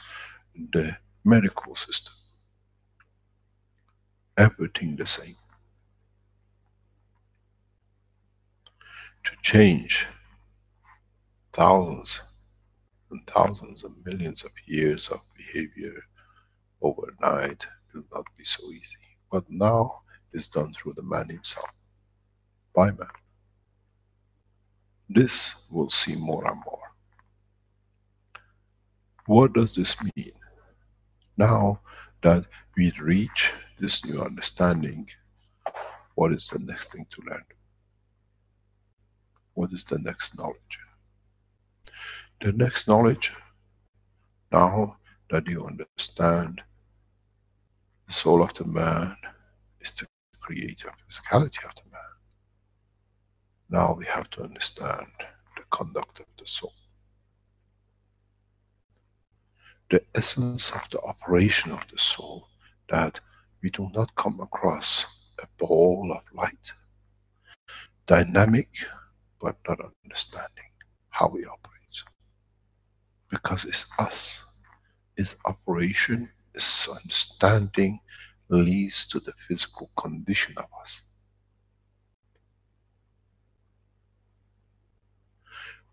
the medical system, everything the same. To change thousands and thousands and millions of years of behavior overnight will not be so easy. But now is done through the man himself, by man. This we'll see more and more. What does this mean? Now that we reach this new understanding, what is the next thing to learn? What is the next knowledge? The next knowledge, now that you understand the soul of the man is the creator physicality of the man. Now we have to understand the conduct of the soul. The essence of the operation of the soul, that we do not come across a ball of light, dynamic but not understanding how we operate. Because it's us, its operation, its understanding leads to the physical condition of us.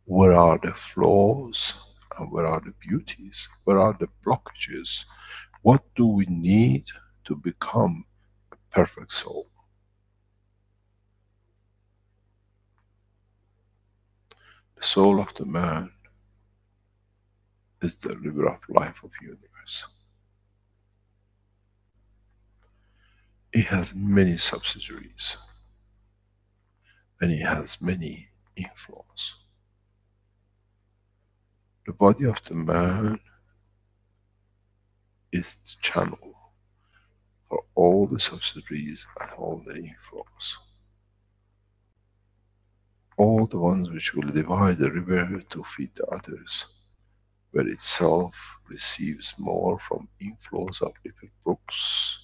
Where are the flaws and where are the beauties? Where are the blockages? What do we need to become a perfect soul? The soul of the man is the river of life of universe. It has many subsidiaries and it has many inflows. The body of the man is the channel for all the subsidiaries and all the inflows. All the ones which will divide the river to feed the others, where itself receives more from inflows of little brooks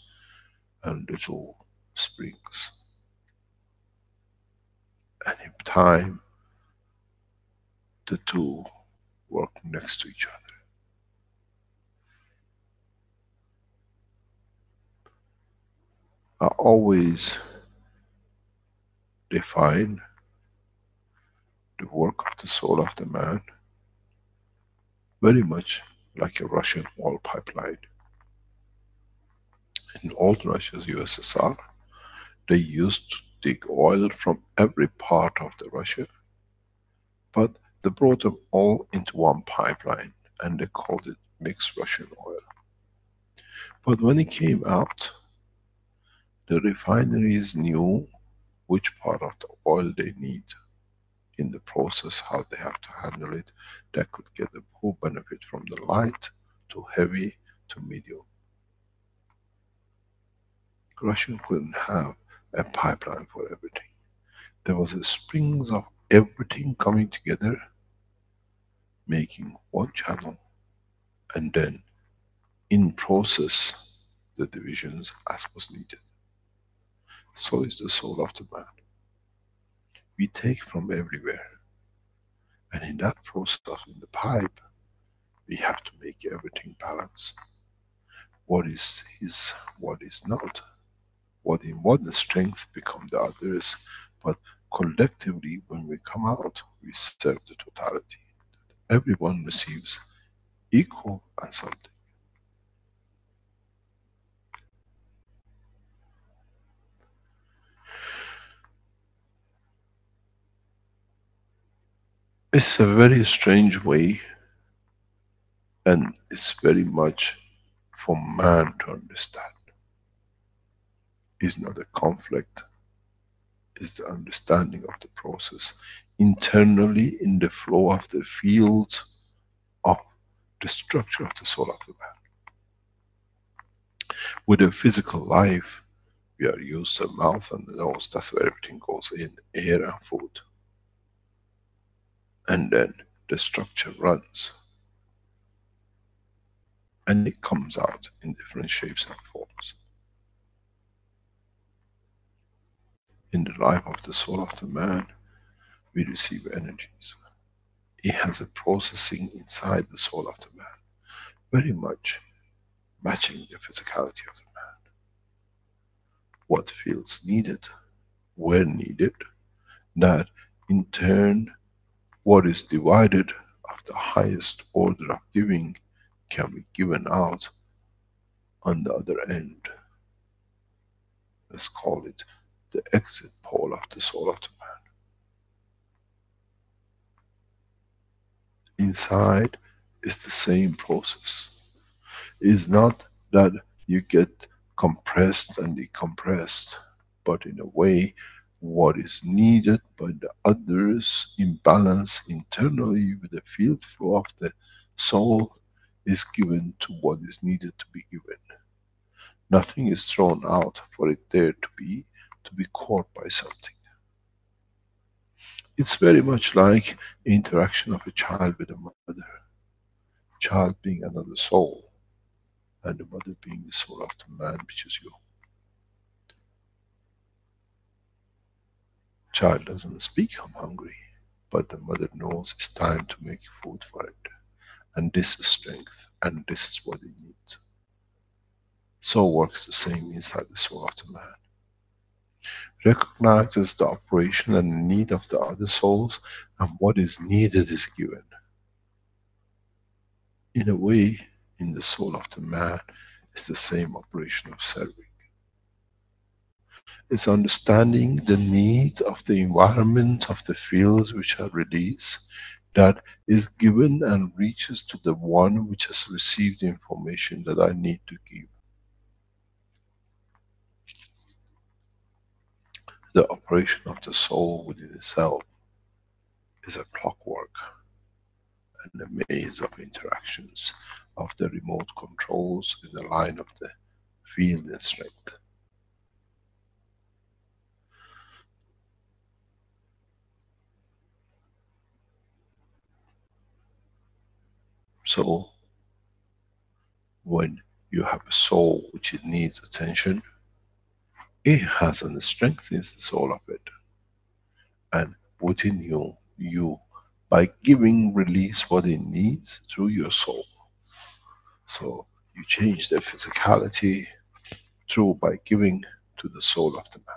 and little springs. And in time, the two work next to each other. I always define the work of the soul of the man very much like a Russian oil pipeline. In old Russia's USSR, they used to dig oil from every part of the Russia, but they brought them all into one pipeline and they called it mixed Russian oil. But when it came out, the refineries knew which part of the oil they need in the process, how they have to handle it, that could get the full benefit from the light to heavy to medium. Russia couldn't have a pipeline for everything. There was a springs of everything coming together, making one channel, and then in process the divisions as was needed. So is the soul of the man. We take from everywhere, and in that process, in the pipe, we have to make everything balance. What is his, what is not. What in one strength become the others, but collectively when we come out, we serve the totality. Everyone receives equal and something. It's a very strange way, and it's very much for man to understand. It's not a conflict, it's the understanding of the process internally in the flow of the fields of the structure of the soul of the man. With a physical life, we are used to the mouth and the nose, that's where everything goes in, air and food. And then the structure runs. And it comes out in different shapes and forms. In the life of the soul of the man, we receive energies. It has a processing inside the soul of the man, very much matching the physicality of the man. What feels needed, where needed, that in turn, what is divided of the highest order of giving can be given out on the other end. Let's call it the exit pole of the soul of the man. Inside is the same process. It's not that you get compressed and decompressed, but in a way, what is needed by the others in balance internally with the field flow of the soul is given to what is needed to be given. Nothing is thrown out for it there to be caught by something. It's very much like interaction of a child with a mother. Child being another soul, and the mother being the soul of the man, which is you. Child doesn't speak, I'm hungry, but the mother knows it's time to make food for it. And this is strength, and this is what it needs. So works the same inside the soul of the man. Recognizes the operation and the need of the other souls, and what is needed is given. In a way, in the soul of the man, it's the same operation of serving. It's understanding the need of the environment of the fields which are released, that is given and reaches to the one which has received the information that I need to give. The operation of the soul within itself is a clockwork and a maze of interactions of the remote controls in the line of the field and strength. So, when you have a soul which it needs attention, it has and strengthens the soul of it. And within you by giving release what it needs through your soul. So you change the physicality through by giving to the soul of the man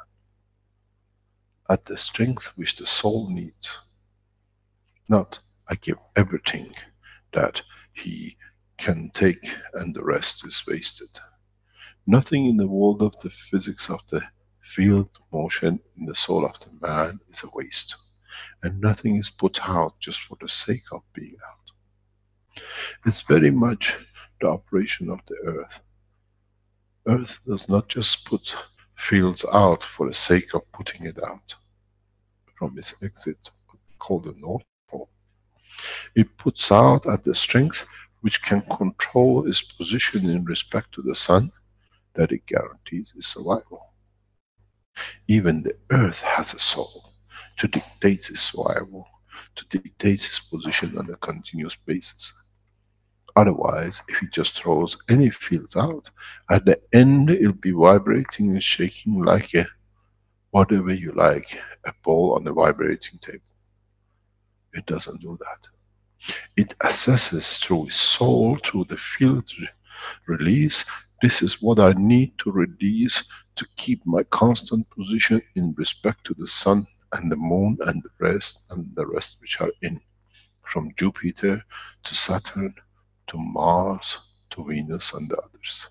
at the strength which the soul needs. Not I give everything that he can take and the rest is wasted. Nothing in the world of the physics of the field motion in the soul of the man is a waste. And nothing is put out just for the sake of being out. It's very much the operation of the earth. Earth does not just put fields out for the sake of putting it out from its exit, called the North Pole. It puts out at the strength which can control its position in respect to the sun, that it guarantees its survival. Even the earth has a soul to dictate its survival, to dictate its position on a continuous basis. Otherwise, if it just throws any fields out, at the end it'll be vibrating and shaking like a, whatever you like, a ball on a vibrating table. It doesn't do that. It assesses through its soul, through the field release, this is what I need to release to keep my constant position in respect to the sun and the moon and the rest which are in, from Jupiter to Saturn to Mars to Venus and the others.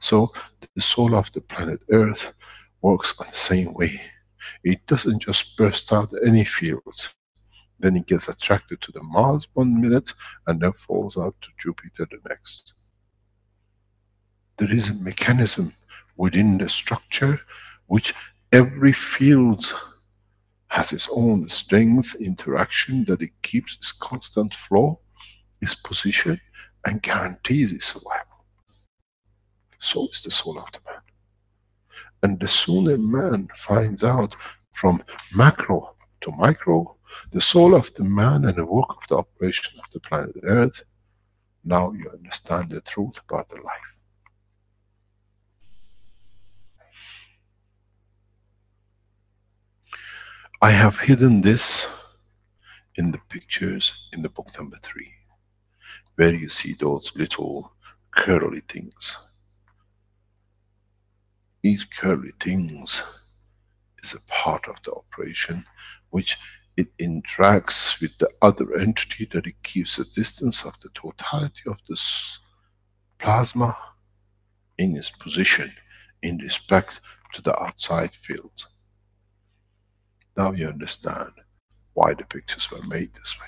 So the soul of the planet Earth works on the same way. It doesn't just burst out any fields, then it gets attracted to the Mars 1 minute and then falls out to Jupiter the next. There is a mechanism within the structure which every field has its own strength, interaction, that it keeps its constant flow, its position, and guarantees its survival. So is the soul of the man. And the sooner man finds out from macro to micro, the soul of the man and the work of the operation of the planet Earth, now you understand the truth about the life. I have hidden this in the pictures in the book number 3, where you see those little curly things. Each curly things is a part of the operation which it interacts with the other entity, that it keeps a distance of the totality of this plasma in its position in respect to the outside field. Now you understand why the pictures were made this way.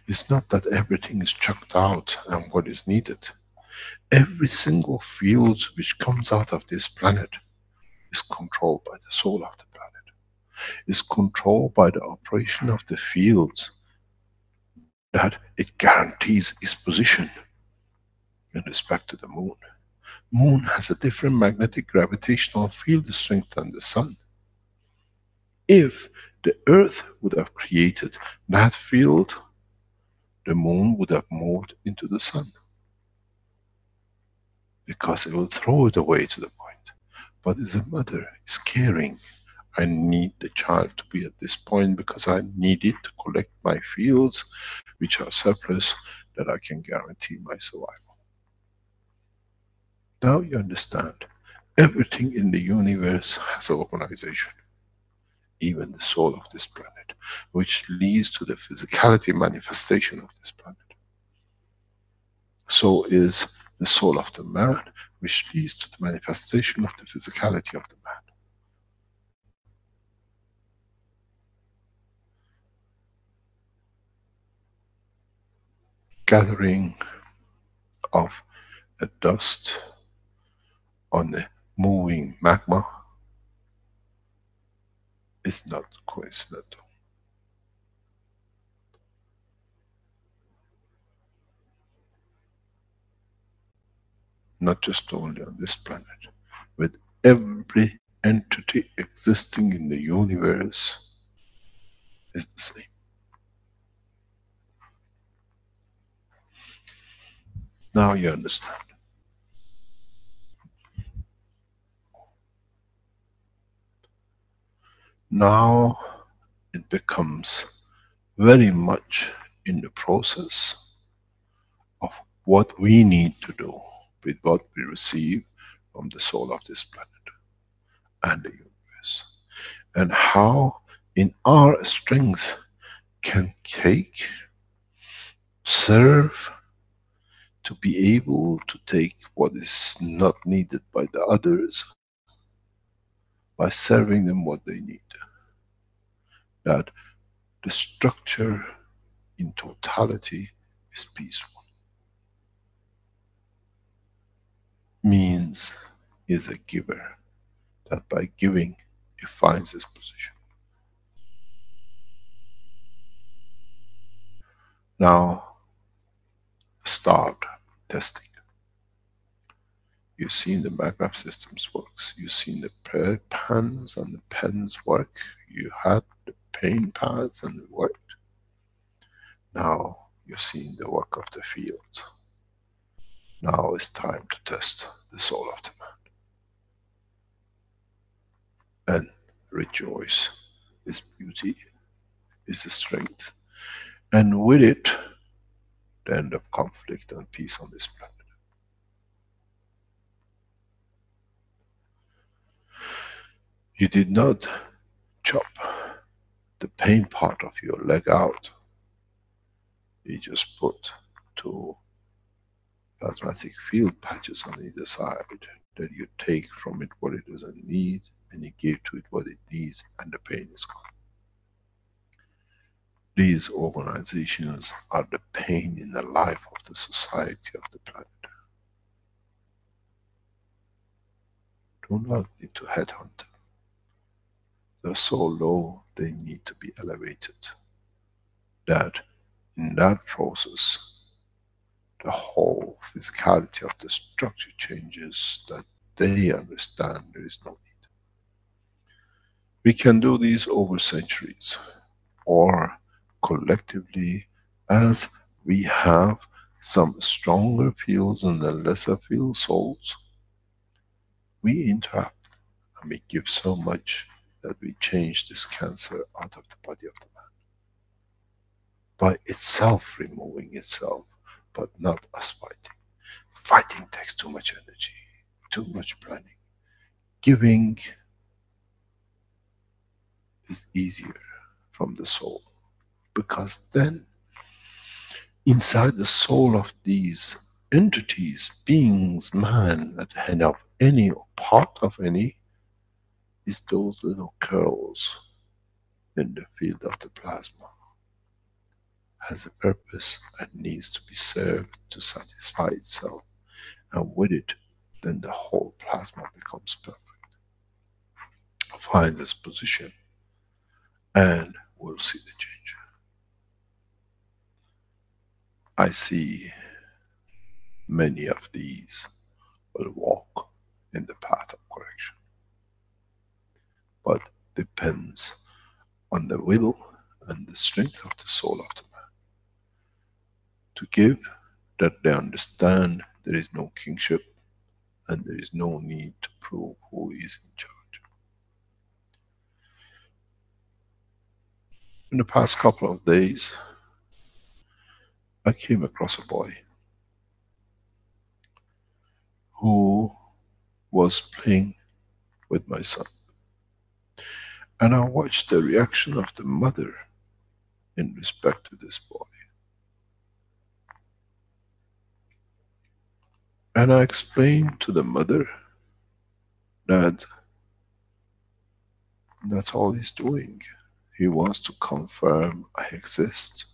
It's not that everything is chucked out and what is needed. Every single field which comes out of this planet is controlled by the soul of the planet. Is controlled by the operation of the fields, that it guarantees its position in respect to the moon. Moon has a different magnetic gravitational field strength than the sun. If the earth would have created that field, the moon would have moved into the sun, because it will throw it away to the point. But as a mother is caring, I need the child to be at this point because I need it to collect my fields which are surplus, that I can guarantee my survival. Now you understand, everything in the universe has an organization. Even the soul of this planet, which leads to the physicality manifestation of this planet. So is the soul of the man, which leads to the manifestation of the physicality of the man. Gathering of a dust on a moving magma is not coincidental. Not just only on this planet, with every entity existing in the universe is the same. Now you understand. Now it becomes very much in the process of what we need to do with what we receive from the soul of this planet and the universe, and how in our strength can take, serve, to be able to take what is not needed by the others by serving them what they need. That the structure in totality is peaceful. Means is a giver, that by giving it finds its position. Now start testing. You've seen the Magraph systems works, you've seen the pans and the pens work, you had the paint pads and it worked. Now you've seen the work of the field. Now it's time to test the soul of the man. And rejoice is beauty, is the strength, and with it, the end of conflict and peace on this planet. You did not chop the pain part of your leg out. You just put two plasmatic field patches on either side that you take from it what it doesn't need and you give to it what it needs, and the pain is gone. These organizations are the pain in the life of the society of the planet. Do not need to headhunt them. They're so low, they need to be elevated. That in that process, the whole physicality of the structure changes, that they understand there is no need. We can do these over centuries, or collectively, as we have some stronger fields and the lesser field souls, we interact and we give so much that we change this cancer out of the body of the man. By itself removing itself, but not us fighting. Fighting takes too much energy, too much planning. Giving is easier from the soul, because then inside the soul of these entities, beings, man, at the head of any or part of any, is those little curls in the field of the plasma. Has a purpose and needs to be served to satisfy itself, and with it, then the whole plasma becomes perfect. Finds its position, and we'll see the change. I see many of these will walk in the path of correction, but depends on the will and the strength of the soul of the man to give, that they understand there is no kingship and there is no need to prove who is in charge. In the past couple of days, I came across a boy who was playing with my son. And I watched the reaction of the mother in respect to this boy. And I explained to the mother that that's all he's doing. He wants to confirm I exist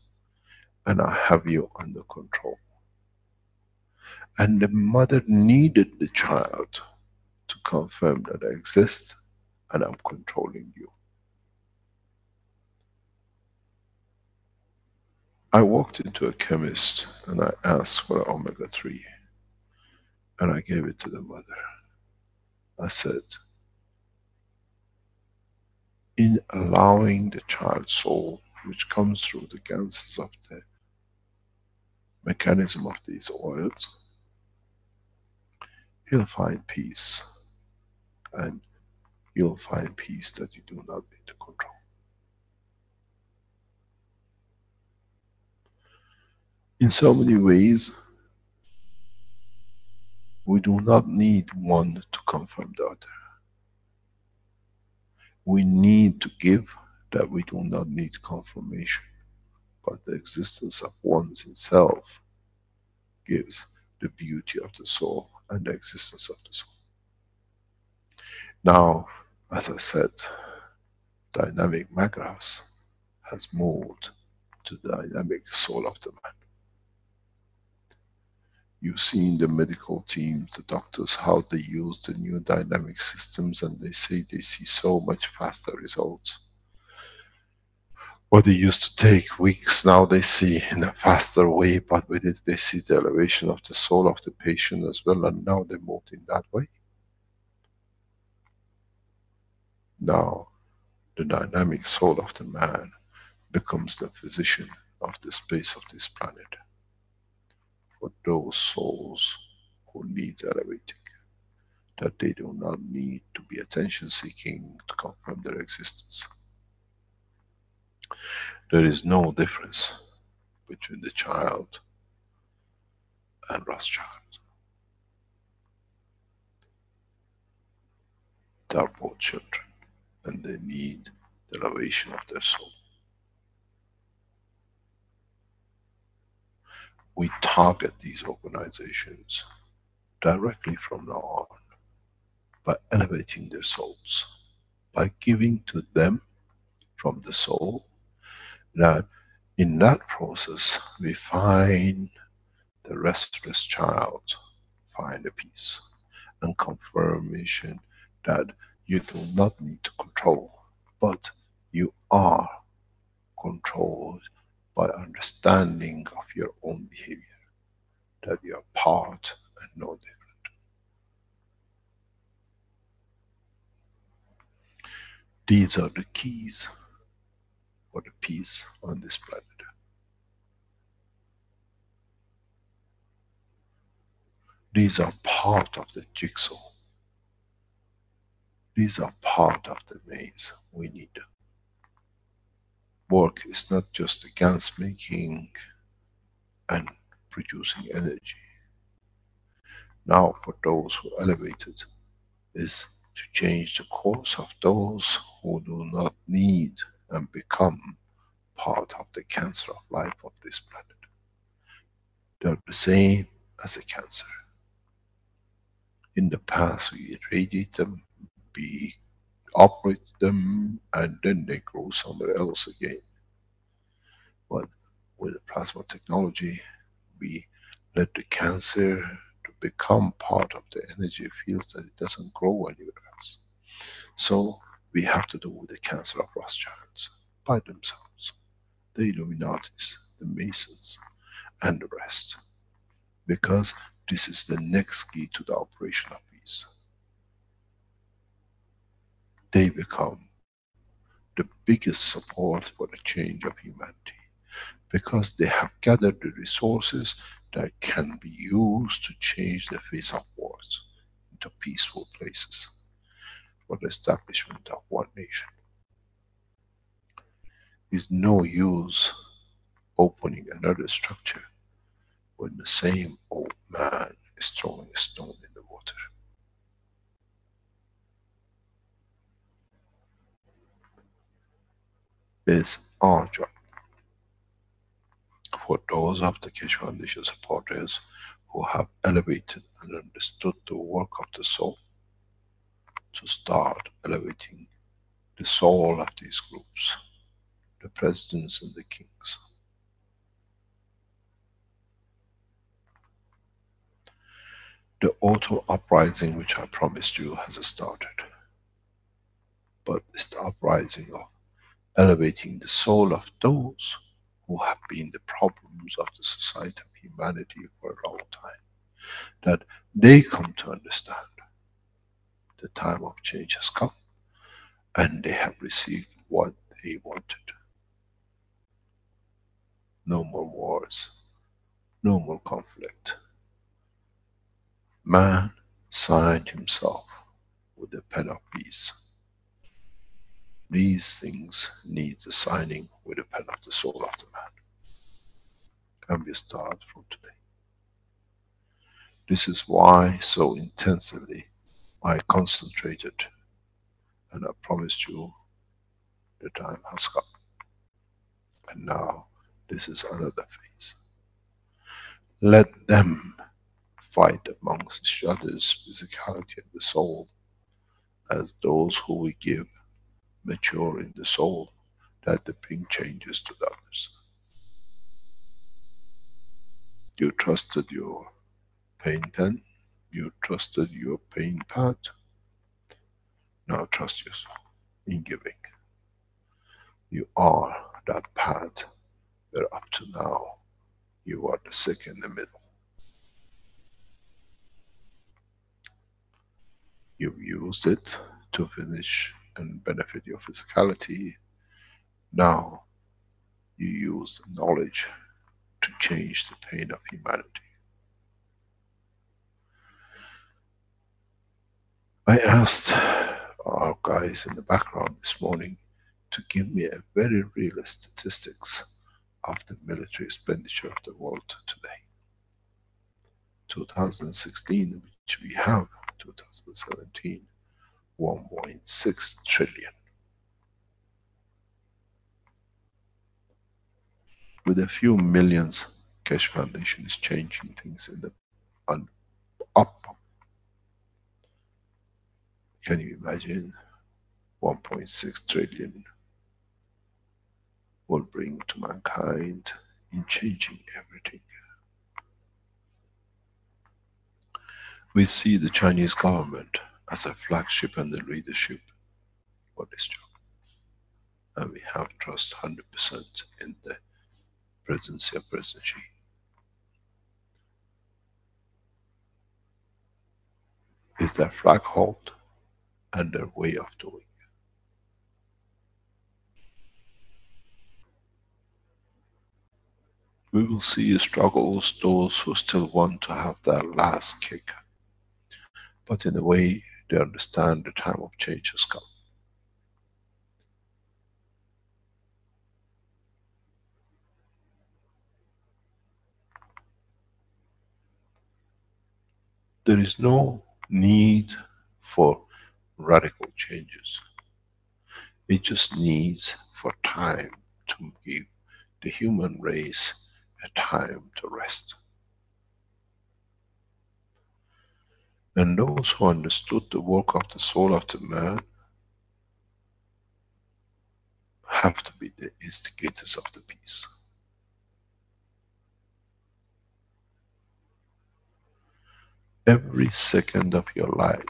and I have you under control. And the mother needed the child to confirm that I exist and I'm controlling you. I walked into a chemist and I asked for omega-3 and I gave it to the mother. I said, in allowing the child's soul, which comes through the ganses of the mechanism of these oils, he'll find peace and you'll find peace that you do not need to control. In so many ways, we do not need one to confirm the other. We need to give that we do not need confirmation, but the existence of one's itself gives the beauty of the soul and the existence of the soul. Now, as I said, dynamic magraphs has moved to the dynamic soul of the man. You've seen the medical teams, the doctors, how they use the new dynamic systems, and they say they see so much faster results. What they used to take weeks, now they see in a faster way, but with it they see the elevation of the soul of the patient as well, and now they moved in that way. Now, the dynamic soul of the man becomes the physician of the space of this planet. For those souls who need elevating, that they do not need to be attention seeking to confirm their existence. There is no difference between the child and Rothschild. They are both children and they need the elevation of their soul. We target these organizations directly from now on by elevating their souls, by giving to them from the soul, that in that process we find the restless child find a peace and confirmation that you do not need to control, but you are controlled by understanding of your own behavior, that you are part and no different. These are the keys for the peace on this planet. These are part of the jigsaw. These are part of the maze we need. Work is not just the GANs making and producing energy. Now for those who elevated is to change the course of those who do not need and become part of the cancer of life of this planet. They are the same as a cancer. In the past we irradiate them, we operate them, and then they grow somewhere else again. But with the plasma technology, we let the cancer to become part of the energy fields that it doesn't grow anywhere else. So we have to do with the cancer of Rothschilds by themselves, the Illuminatis, the Masons, and the rest. Because this is the next key to the operation of peace. They become the biggest support for the change of humanity, because they have gathered the resources that can be used to change the face of wars into peaceful places for the establishment of one nation. Is no use opening another structure when the same old man is throwing a stone in the water. It's our job, for those of the Keshe Foundation supporters who have elevated and understood the work of the soul, to start elevating the soul of these groups, the presidents and the kings. The autumn uprising which I promised you has started, but it's the uprising of elevating the soul of those who have been the problems of the society of humanity for a long time, that they come to understand the time of change has come and they have received what they wanted. No more wars, no more conflict. Man signed himself with the pen of peace. These things need the signing with the pen of the soul of the man. And we start from today. This is why so intensively I concentrated, and I promised you the time has come. And now this is another phase. Let them fight amongst each other's physicality and the soul, as those who we give mature in the soul, that the bring changes to the others. You trusted your pain pen, you trusted your pain pad, now trust yourself in giving. You are that pad where up to now you are the sick in the middle. You've used it to finish and benefit your physicality. Now you use the knowledge to change the pain of humanity. I asked our guys in the background this morning to give me a very real statistics of the military expenditure of the world today. 2016, which we have, 2017, 1.6 trillion. With a few millions, Keshe Foundation is changing things in the up. Can you imagine 1.6 trillion will bring to mankind in changing everything? We see the Chinese government as a flagship and the leadership for this job. And we have trust 100% in the presidency of President Xi. Is their flag hold and their way of doing. We will see struggles, those who still want to have their last kick. But in a way, they understand the time of change has come. There is no need for radical changes. It just needs for time to give the human race a time to rest. And those who understood the work of the soul of the man have to be the instigators of the peace. Every second of your life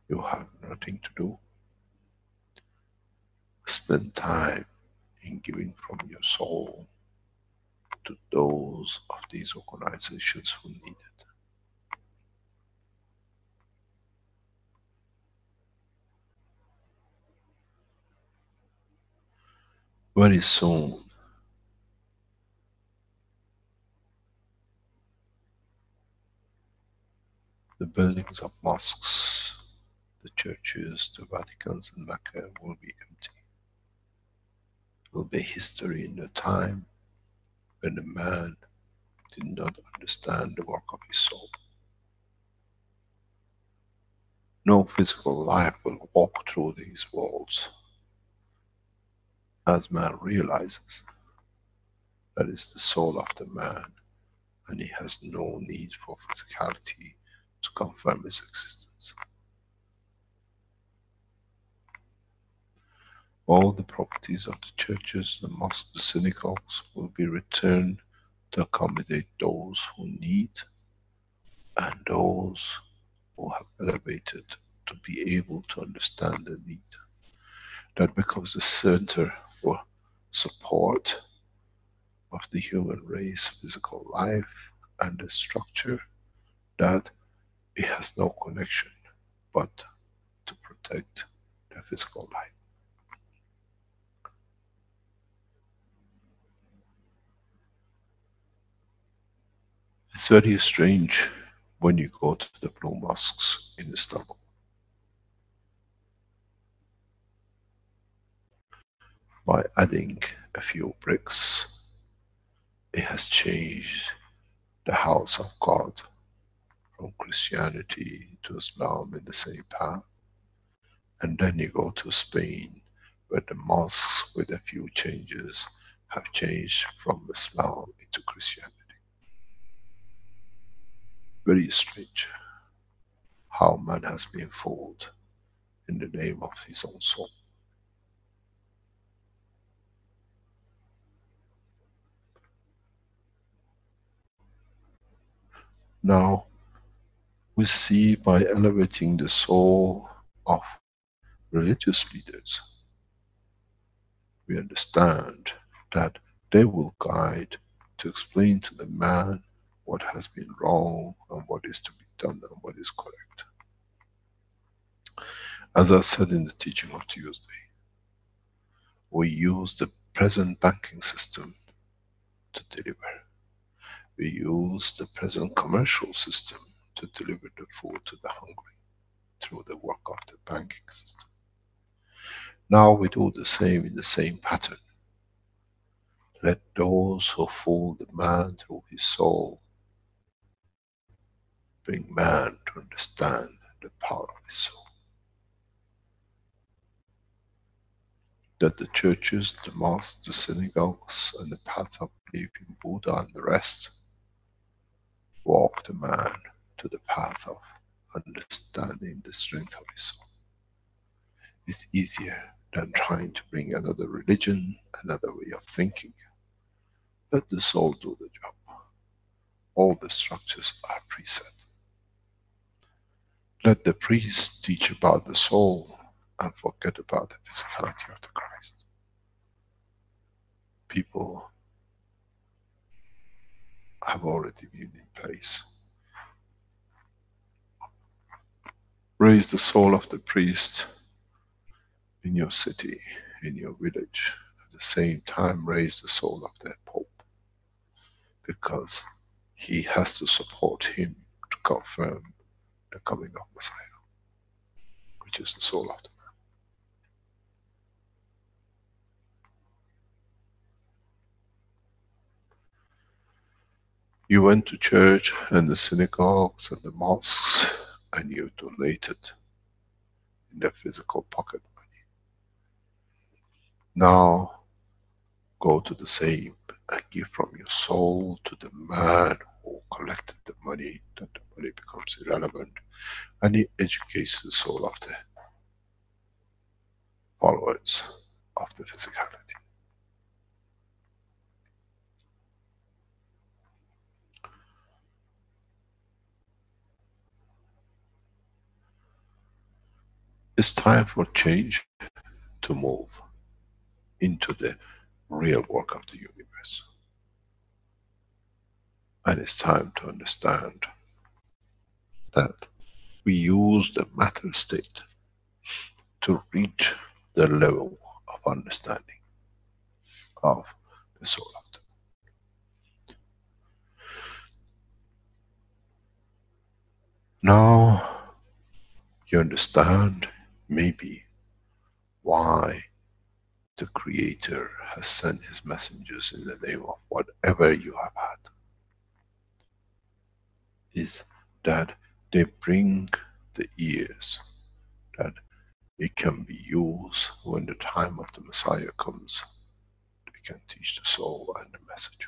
you have nothing to do. Spend time in giving from your soul to those of these organizations who need it. Very soon, the buildings of mosques, the churches, the Vaticans and Mecca will be empty. It will be history in the time when the man did not understand the work of his soul. No physical life will walk through these walls as man realizes that is the soul of the man, and he has no need for physicality to confirm his existence. All the properties of the churches, the mosques, the synagogues will be returned to accommodate those who need and those who have elevated to be able to understand the need. That becomes the center for support of the human race, physical life, and the structure, that it has no connection but to protect the physical life. It's very strange when you go to the blue mosques in Istanbul. By adding a few bricks, it has changed the house of God from Christianity to Islam in the same path. And then you go to Spain, where the mosques with a few changes have changed from Islam into Christianity. Very strange how man has been fooled in the name of his own soul. Now, we see by elevating the soul of religious leaders, we understand that they will guide to explain to the man what has been wrong and what is to be done and what is correct. As I said in the teaching of Tuesday, we use the present banking system to deliver. We use the present commercial system to deliver the food to the hungry through the work of the banking system. Now we do the same in the same pattern. Let those who fool the man through his soul bring man to understand the power of his soul. That the churches, the mosques, the synagogues, and the path of belief in Buddha and the rest walk the man to the path of understanding the strength of his soul. It's easier than trying to bring another religion, another way of thinking. Let the soul do the job. All the structures are preset. Let the priest teach about the soul and forget about the physicality of the Christ. People have already been in place. Raise the soul of the priest in your city, in your village. At the same time, raise the soul of the Pope. Because he has to support him to confirm the coming of Messiah, which is the soul of the man. You went to church and the synagogues and the mosques and you donated in the physical pocket money. Now go to the same and give from your soul to the man who collected the money, that the money becomes irrelevant, and he educates the soul of the followers of the physicality. It's time for change to move into the real work of the universe. And it's time to understand that we use the matter state to reach the level of understanding of the soul of the. Now you understand maybe why the Creator has sent his messengers in the name of whatever you have had. Is that they bring the ears, that it can be used when the time of the Messiah comes. They can teach the soul and the message,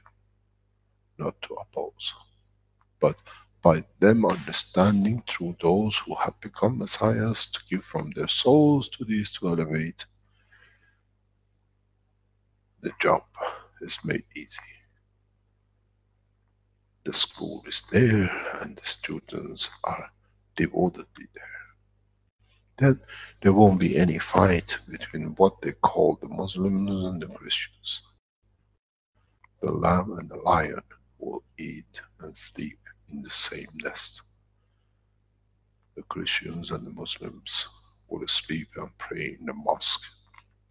not to oppose. But by them understanding through those who have become Messiahs, to give from their souls to these to elevate, the job is made easy. The school is there and the students are devotedly there. Then there won't be any fight between what they call the Muslims and the Christians. The lamb and the lion will eat and sleep in the same nest. The Christians and the Muslims will sleep and pray in the mosque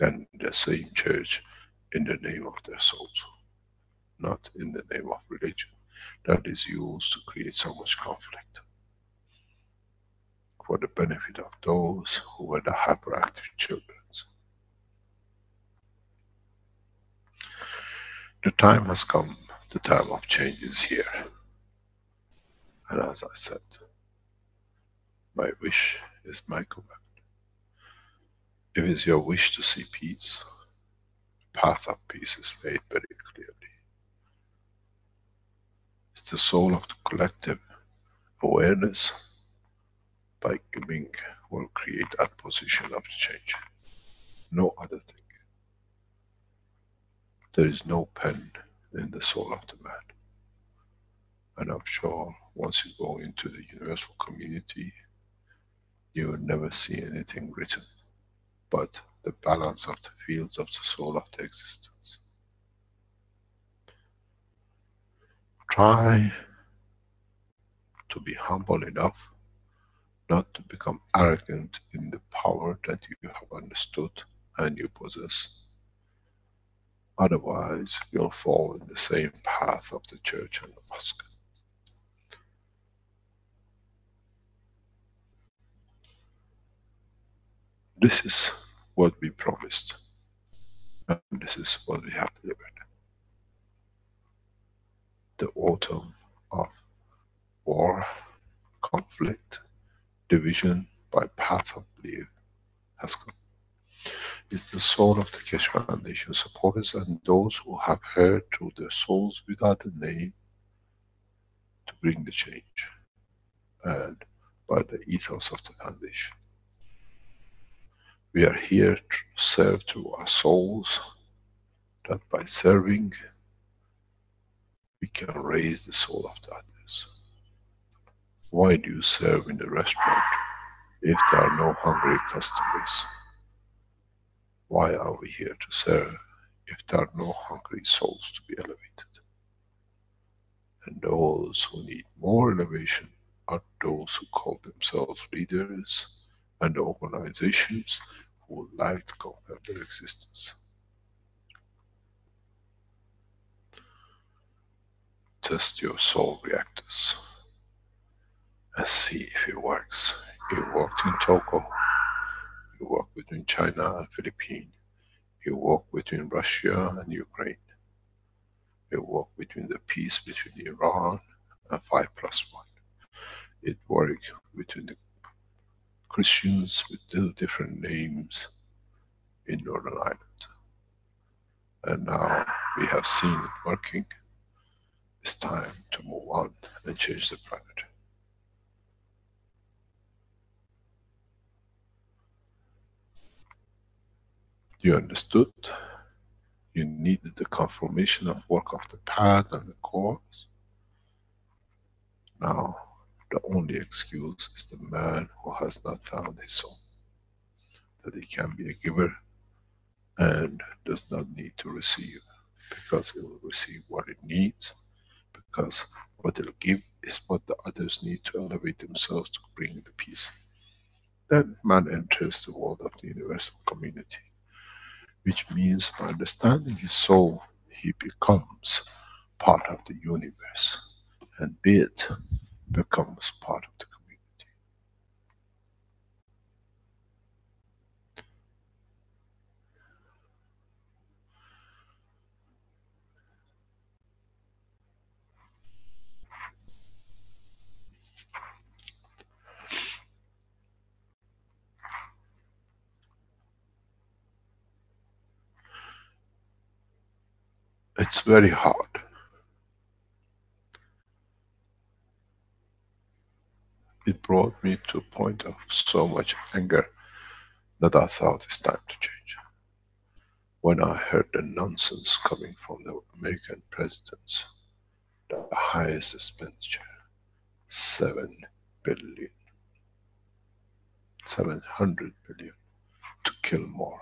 and in the same church in the name of their souls, not in the name of religion that is used to create so much conflict. for the benefit of those who were the hyperactive children. The time has come, the time of change is here. And as I said, my wish is my command. If it's your wish to see peace, the path of peace is laid very clearly. It's the soul of the collective awareness by giving will create that position of change. No other thing. There is no pen in the soul of the man. And I'm sure once you go into the universal community, you will never see anything written but the balance of the fields of the soul of the existence. Try to be humble enough not to become arrogant in the power that you have understood and you possess. Otherwise, you'll fall in the same path of the church and the mosque. This is what we promised, and this is what we have delivered. The autumn of war, conflict, division by path of belief has come. It's the soul of the Keshe Foundation supporters and those who have heard through their souls without a name to bring the change, and by the ethos of the foundation. We are here to serve through our souls, that by serving we can raise the soul of the others. Why do you serve in the restaurant if there are no hungry customers? Why are we here to serve if there are no hungry souls to be elevated? And those who need more elevation are those who call themselves leaders and organizations who would like to confirm their existence. Test your soul reactors and see if it works. It worked in Togo, it worked between China and Philippines, it worked between Russia and Ukraine, it worked between the peace between Iran and 5+1. It worked between the Christians with two different names in Northern Ireland. And now we have seen it working. It's time to move on and change the planet. You understood? You needed the confirmation of work of the path and the course. Now, the only excuse is the man who has not found his soul. That he can be a giver and does not need to receive, because it will receive what it needs, because what it will give is what the others need to elevate themselves to bring the peace. Then man enters the world of the universal community, which means by understanding his soul, he becomes part of the universe, and it becomes part of the community. It's very hard. It brought me to a point of so much anger that I thought it's time to change. When I heard the nonsense coming from the American presidents, the highest expenditure, 7 billion, 700 billion to kill more.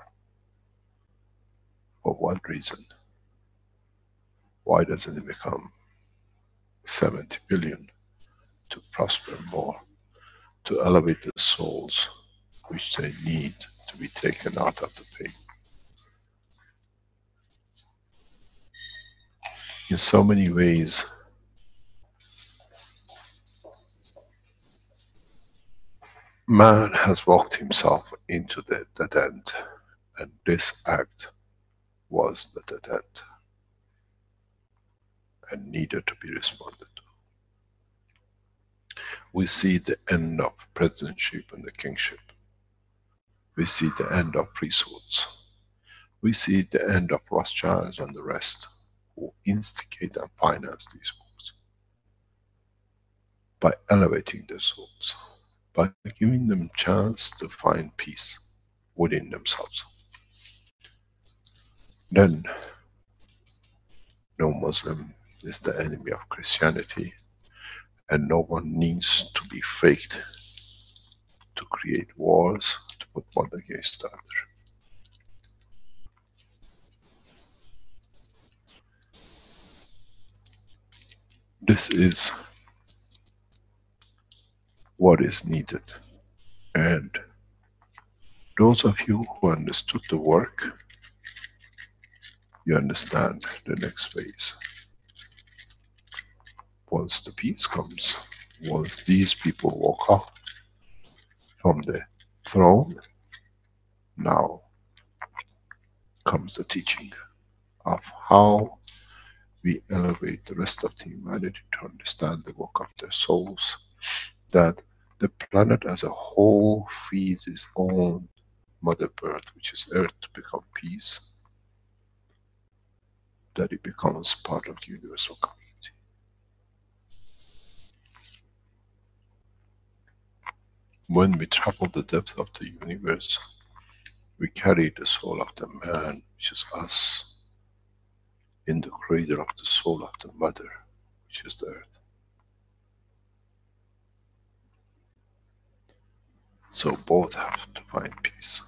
For what reason? Why doesn't it become 70 billion to prosper more, to elevate the souls which they need to be taken out of the pain? In so many ways, Man has walked himself into the dead end, and this act was the dead end and needed to be responded to. We see the end of presidentship and the kingship. We see the end of priesthoods. We see the end of Rothschilds and the rest who instigate and finance these wars by elevating their souls, by giving them chance to find peace within themselves. Then no Muslim is the enemy of Christianity, and no one needs to be faked to create wars, to put one against the other. This is what is needed. And those of you who understood the work, you understand the next phase. Once the peace comes, once these people walk up from the throne, now comes the teaching of how we elevate the rest of the humanity to understand the work of their souls, that the planet as a whole feeds its own mother birth, which is earth, to become peace, that it becomes part of the universal community. When we travel the depth of the universe, we carry the soul of the man, which is us, in the cradle of the soul of the mother, which is the earth. So both have to find peace.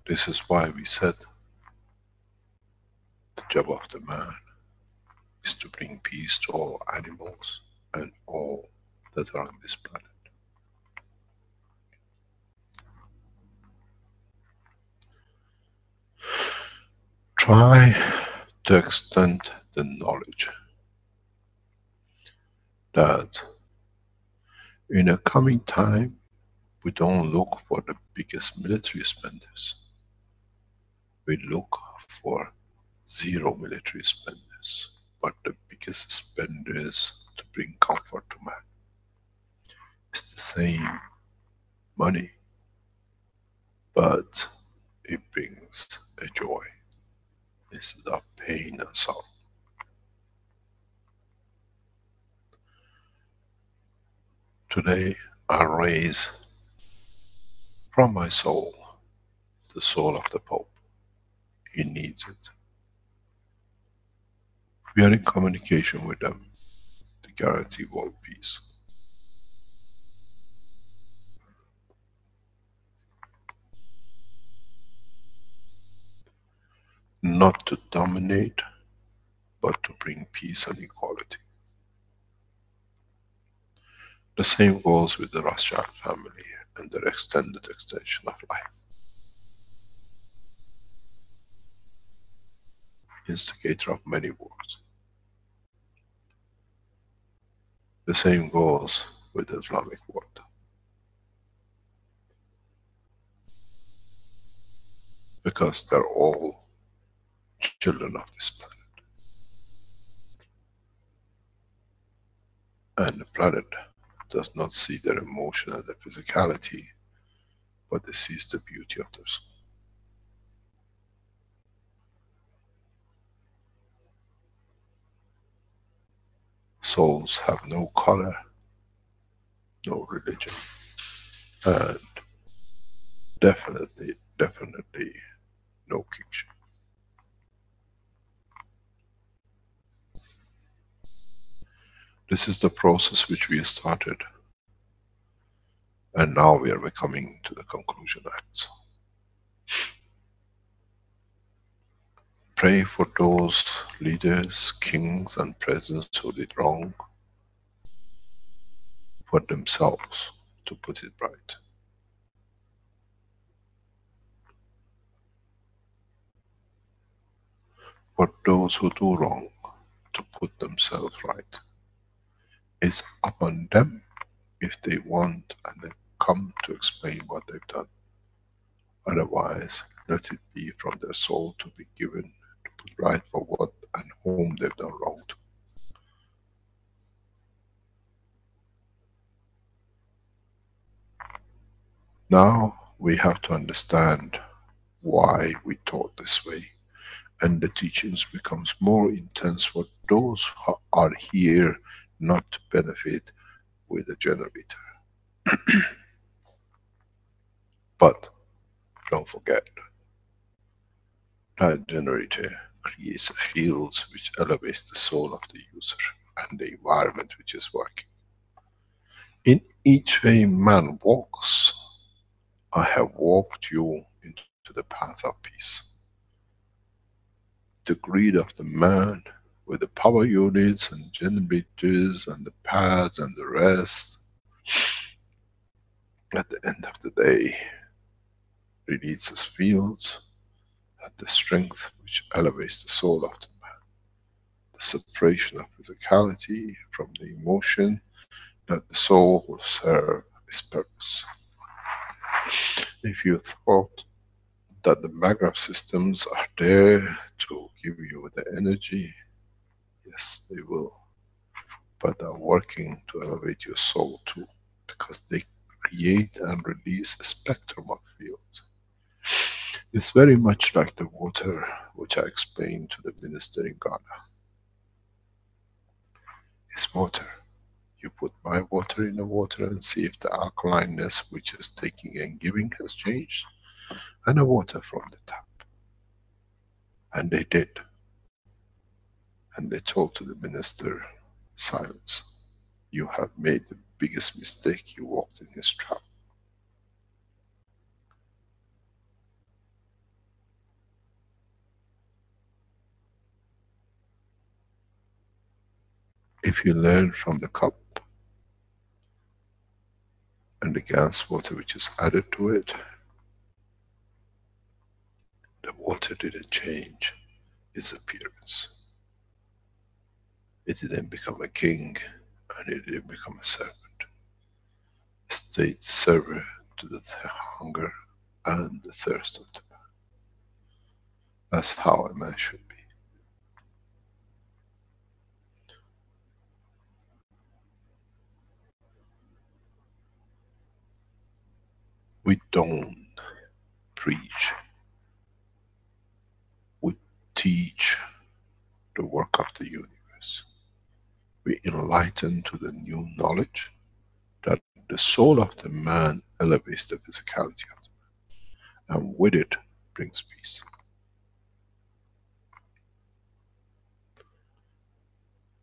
This is why we said the job of the man is to bring peace to all animals and all that are on this planet. Try to extend the knowledge that in a coming time, we don't look for the biggest military spenders. We look for zero military spenders, but the biggest spenders to bring comfort to man. It's the same money, but it brings a joy instead of pain and sorrow. Today I raise from my soul the soul of the Pope. He needs it. We are in communication with them to guarantee world peace. Not to dominate, but to bring peace and equality. The same goes with the Rothschild family and their extended extension of life. Instigator of many wars. The same goes with the Islamic world. Because they're all children of this planet. And the planet does not see their emotion and their physicality, but it sees the beauty of their soul. Souls have no color, no religion, and definitely no kingship. This is the process which we started, and now we are coming to the conclusion acts. Pray for those leaders, kings and presidents who did wrong, for themselves to put it right. For those who do wrong, to put themselves right. It's upon them if they want and they come to explain what they've done. Otherwise, let it be from their soul to be given to put right for what and whom they've done wrong to. Now we have to understand why we taught this way, and the teachings becomes more intense for those who are here not to benefit with the generator. But don't forget that generator creates fields which elevates the soul of the user and the environment which is working. In each way man walks, I have walked you into the path of peace. The greed of the man with the power units and generators and the pads and the rest, at the end of the day, releases fields at the strength which elevates the soul of the man. The separation of physicality from the emotion, that the soul will serve its purpose. If you thought that the Magrab systems are there to give you the energy, yes, they will. But they're working to elevate your soul too, because they create and release a spectrum of fields. It's very much like the water which I explained to the minister in Ghana. It's water. You put my water in the water and see if the alkalineness which is taking and giving has changed, and the water from the tap. And they did. And they told to the minister, silence. You have made the biggest mistake, you walked in his trap. If you learn from the cup and the gas water which is added to it, the water didn't change its appearance. It didn't become a king and it didn't become a servant. It stayed server to the hunger and the thirst of the man. That's how a man should be. We don't preach, we teach the work of the universe. We enlighten to the new knowledge that the soul of the man elevates the physicality of the man, and with it brings peace.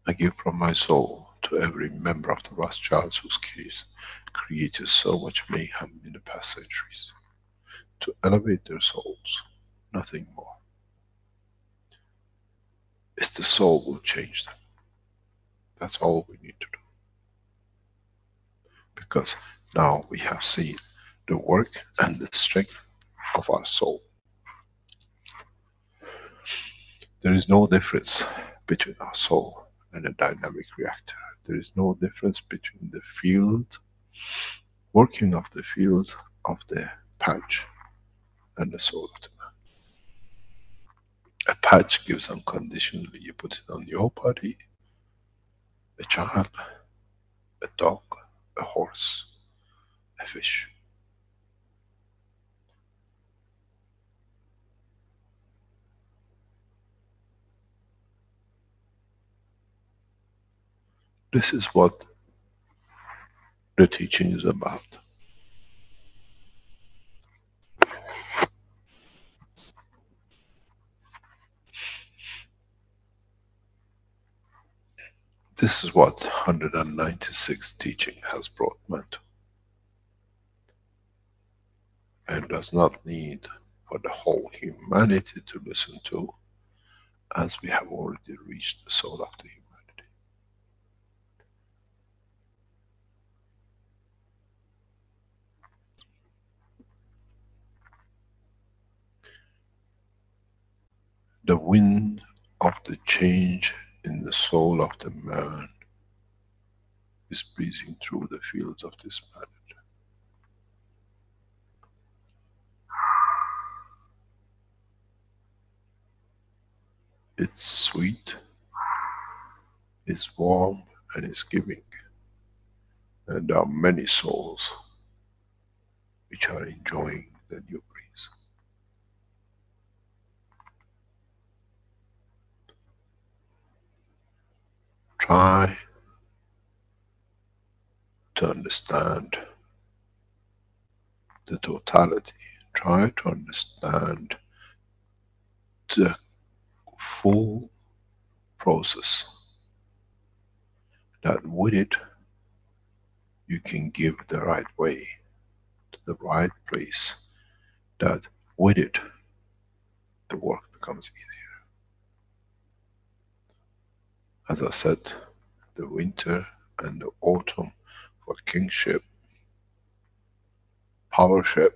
I give from my soul to every member of the Rothschilds whose case created so much mayhem in the past centuries, to elevate their souls, nothing more. It's the soul will change them. That's all we need to do. Because now we have seen the work and the strength of our soul. There is no difference between our soul and a dynamic reactor. There is no difference between the field, working of the field of the patch and the soul of the man. A patch gives unconditionally, you put it on your body, a child, a dog, a horse, a fish. This is what the teaching is about. This is what 196 teaching has brought man to. And does not need for the whole humanity to listen to, as we have already reached the soul of the humanity. The wind of the change in the soul of the man is breathing through the fields of this planet. It's sweet, it's warm, and it's giving. And there are many souls which are enjoying the new breeze. Try to understand the totality. Try to understand the full process, that with it you can give the right way to the right place, that with it the work becomes easy. As I said, the winter and the autumn for kingship, powership,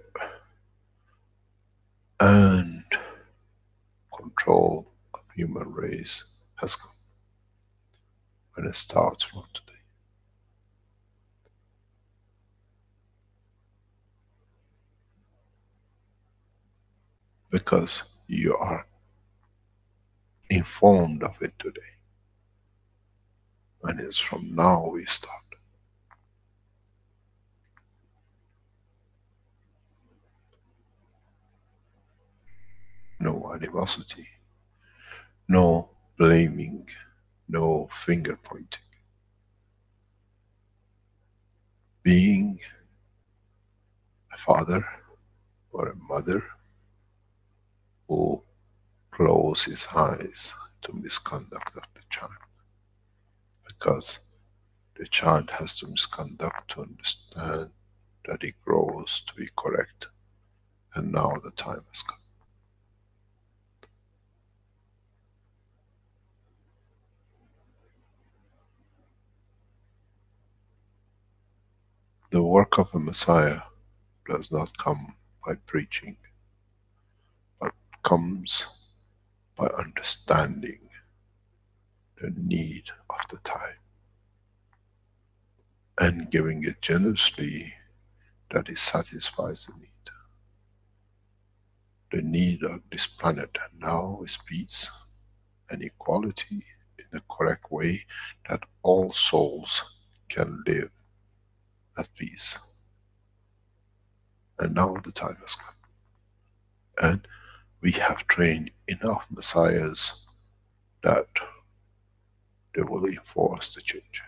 and control of human race has come, and it starts from today. Because you are informed of it today, and it's from now we start. No animosity, no blaming, no finger pointing. Being a father or a mother who close his eyes to misconduct of the child, because the child has to misconduct to understand that he grows to be correct, and now the time has come. The work of a Messiah does not come by preaching, but comes by understanding the need of the time and giving it generously, that it satisfies the need. The need of this planet now is peace and equality in the correct way, that all souls can live at peace. And now the time has come. And we have trained enough messiahs that they will enforce the change.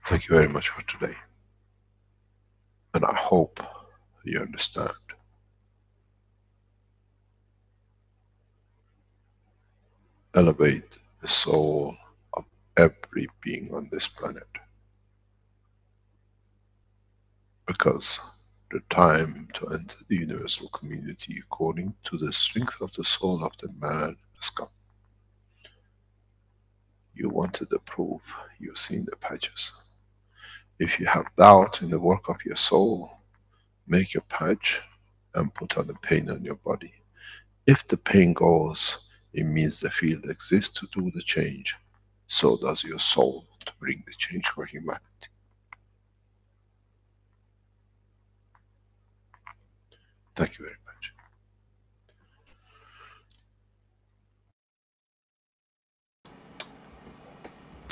Thank you very much for today. And I hope you understand. Elevate the soul of every being on this planet. Because the time to enter the universal community according to the strength of the soul of the man has come. You wanted the proof, you've seen the patches. If you have doubt in the work of your soul, make a patch and put on the pain on your body. If the pain goes, it means the field exists to do the change. So does your soul to bring the change for humanity. Thank you very much.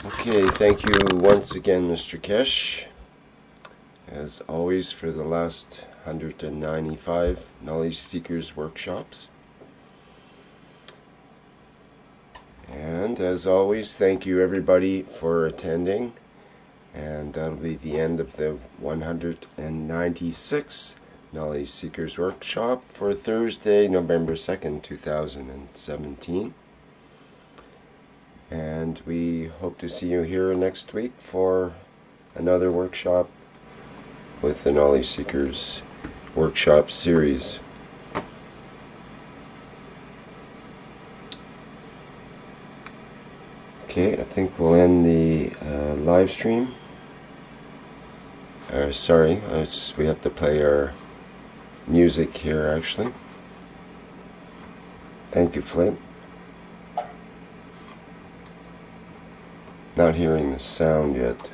Okay, thank you once again, Mr. Kesh, as always, for the last 195 Knowledge Seekers workshops. And as always, thank you everybody for attending. And that'll be the end of the 196 Knowledge Seekers workshop for Thursday, November 2nd, 2017. And we hope to see you here next week for another workshop with the Knowledge Seekers workshop series. Okay, I think we'll end the live stream. Sorry, we have to play our music here actually. Thank you, Flint. Not hearing the sound yet.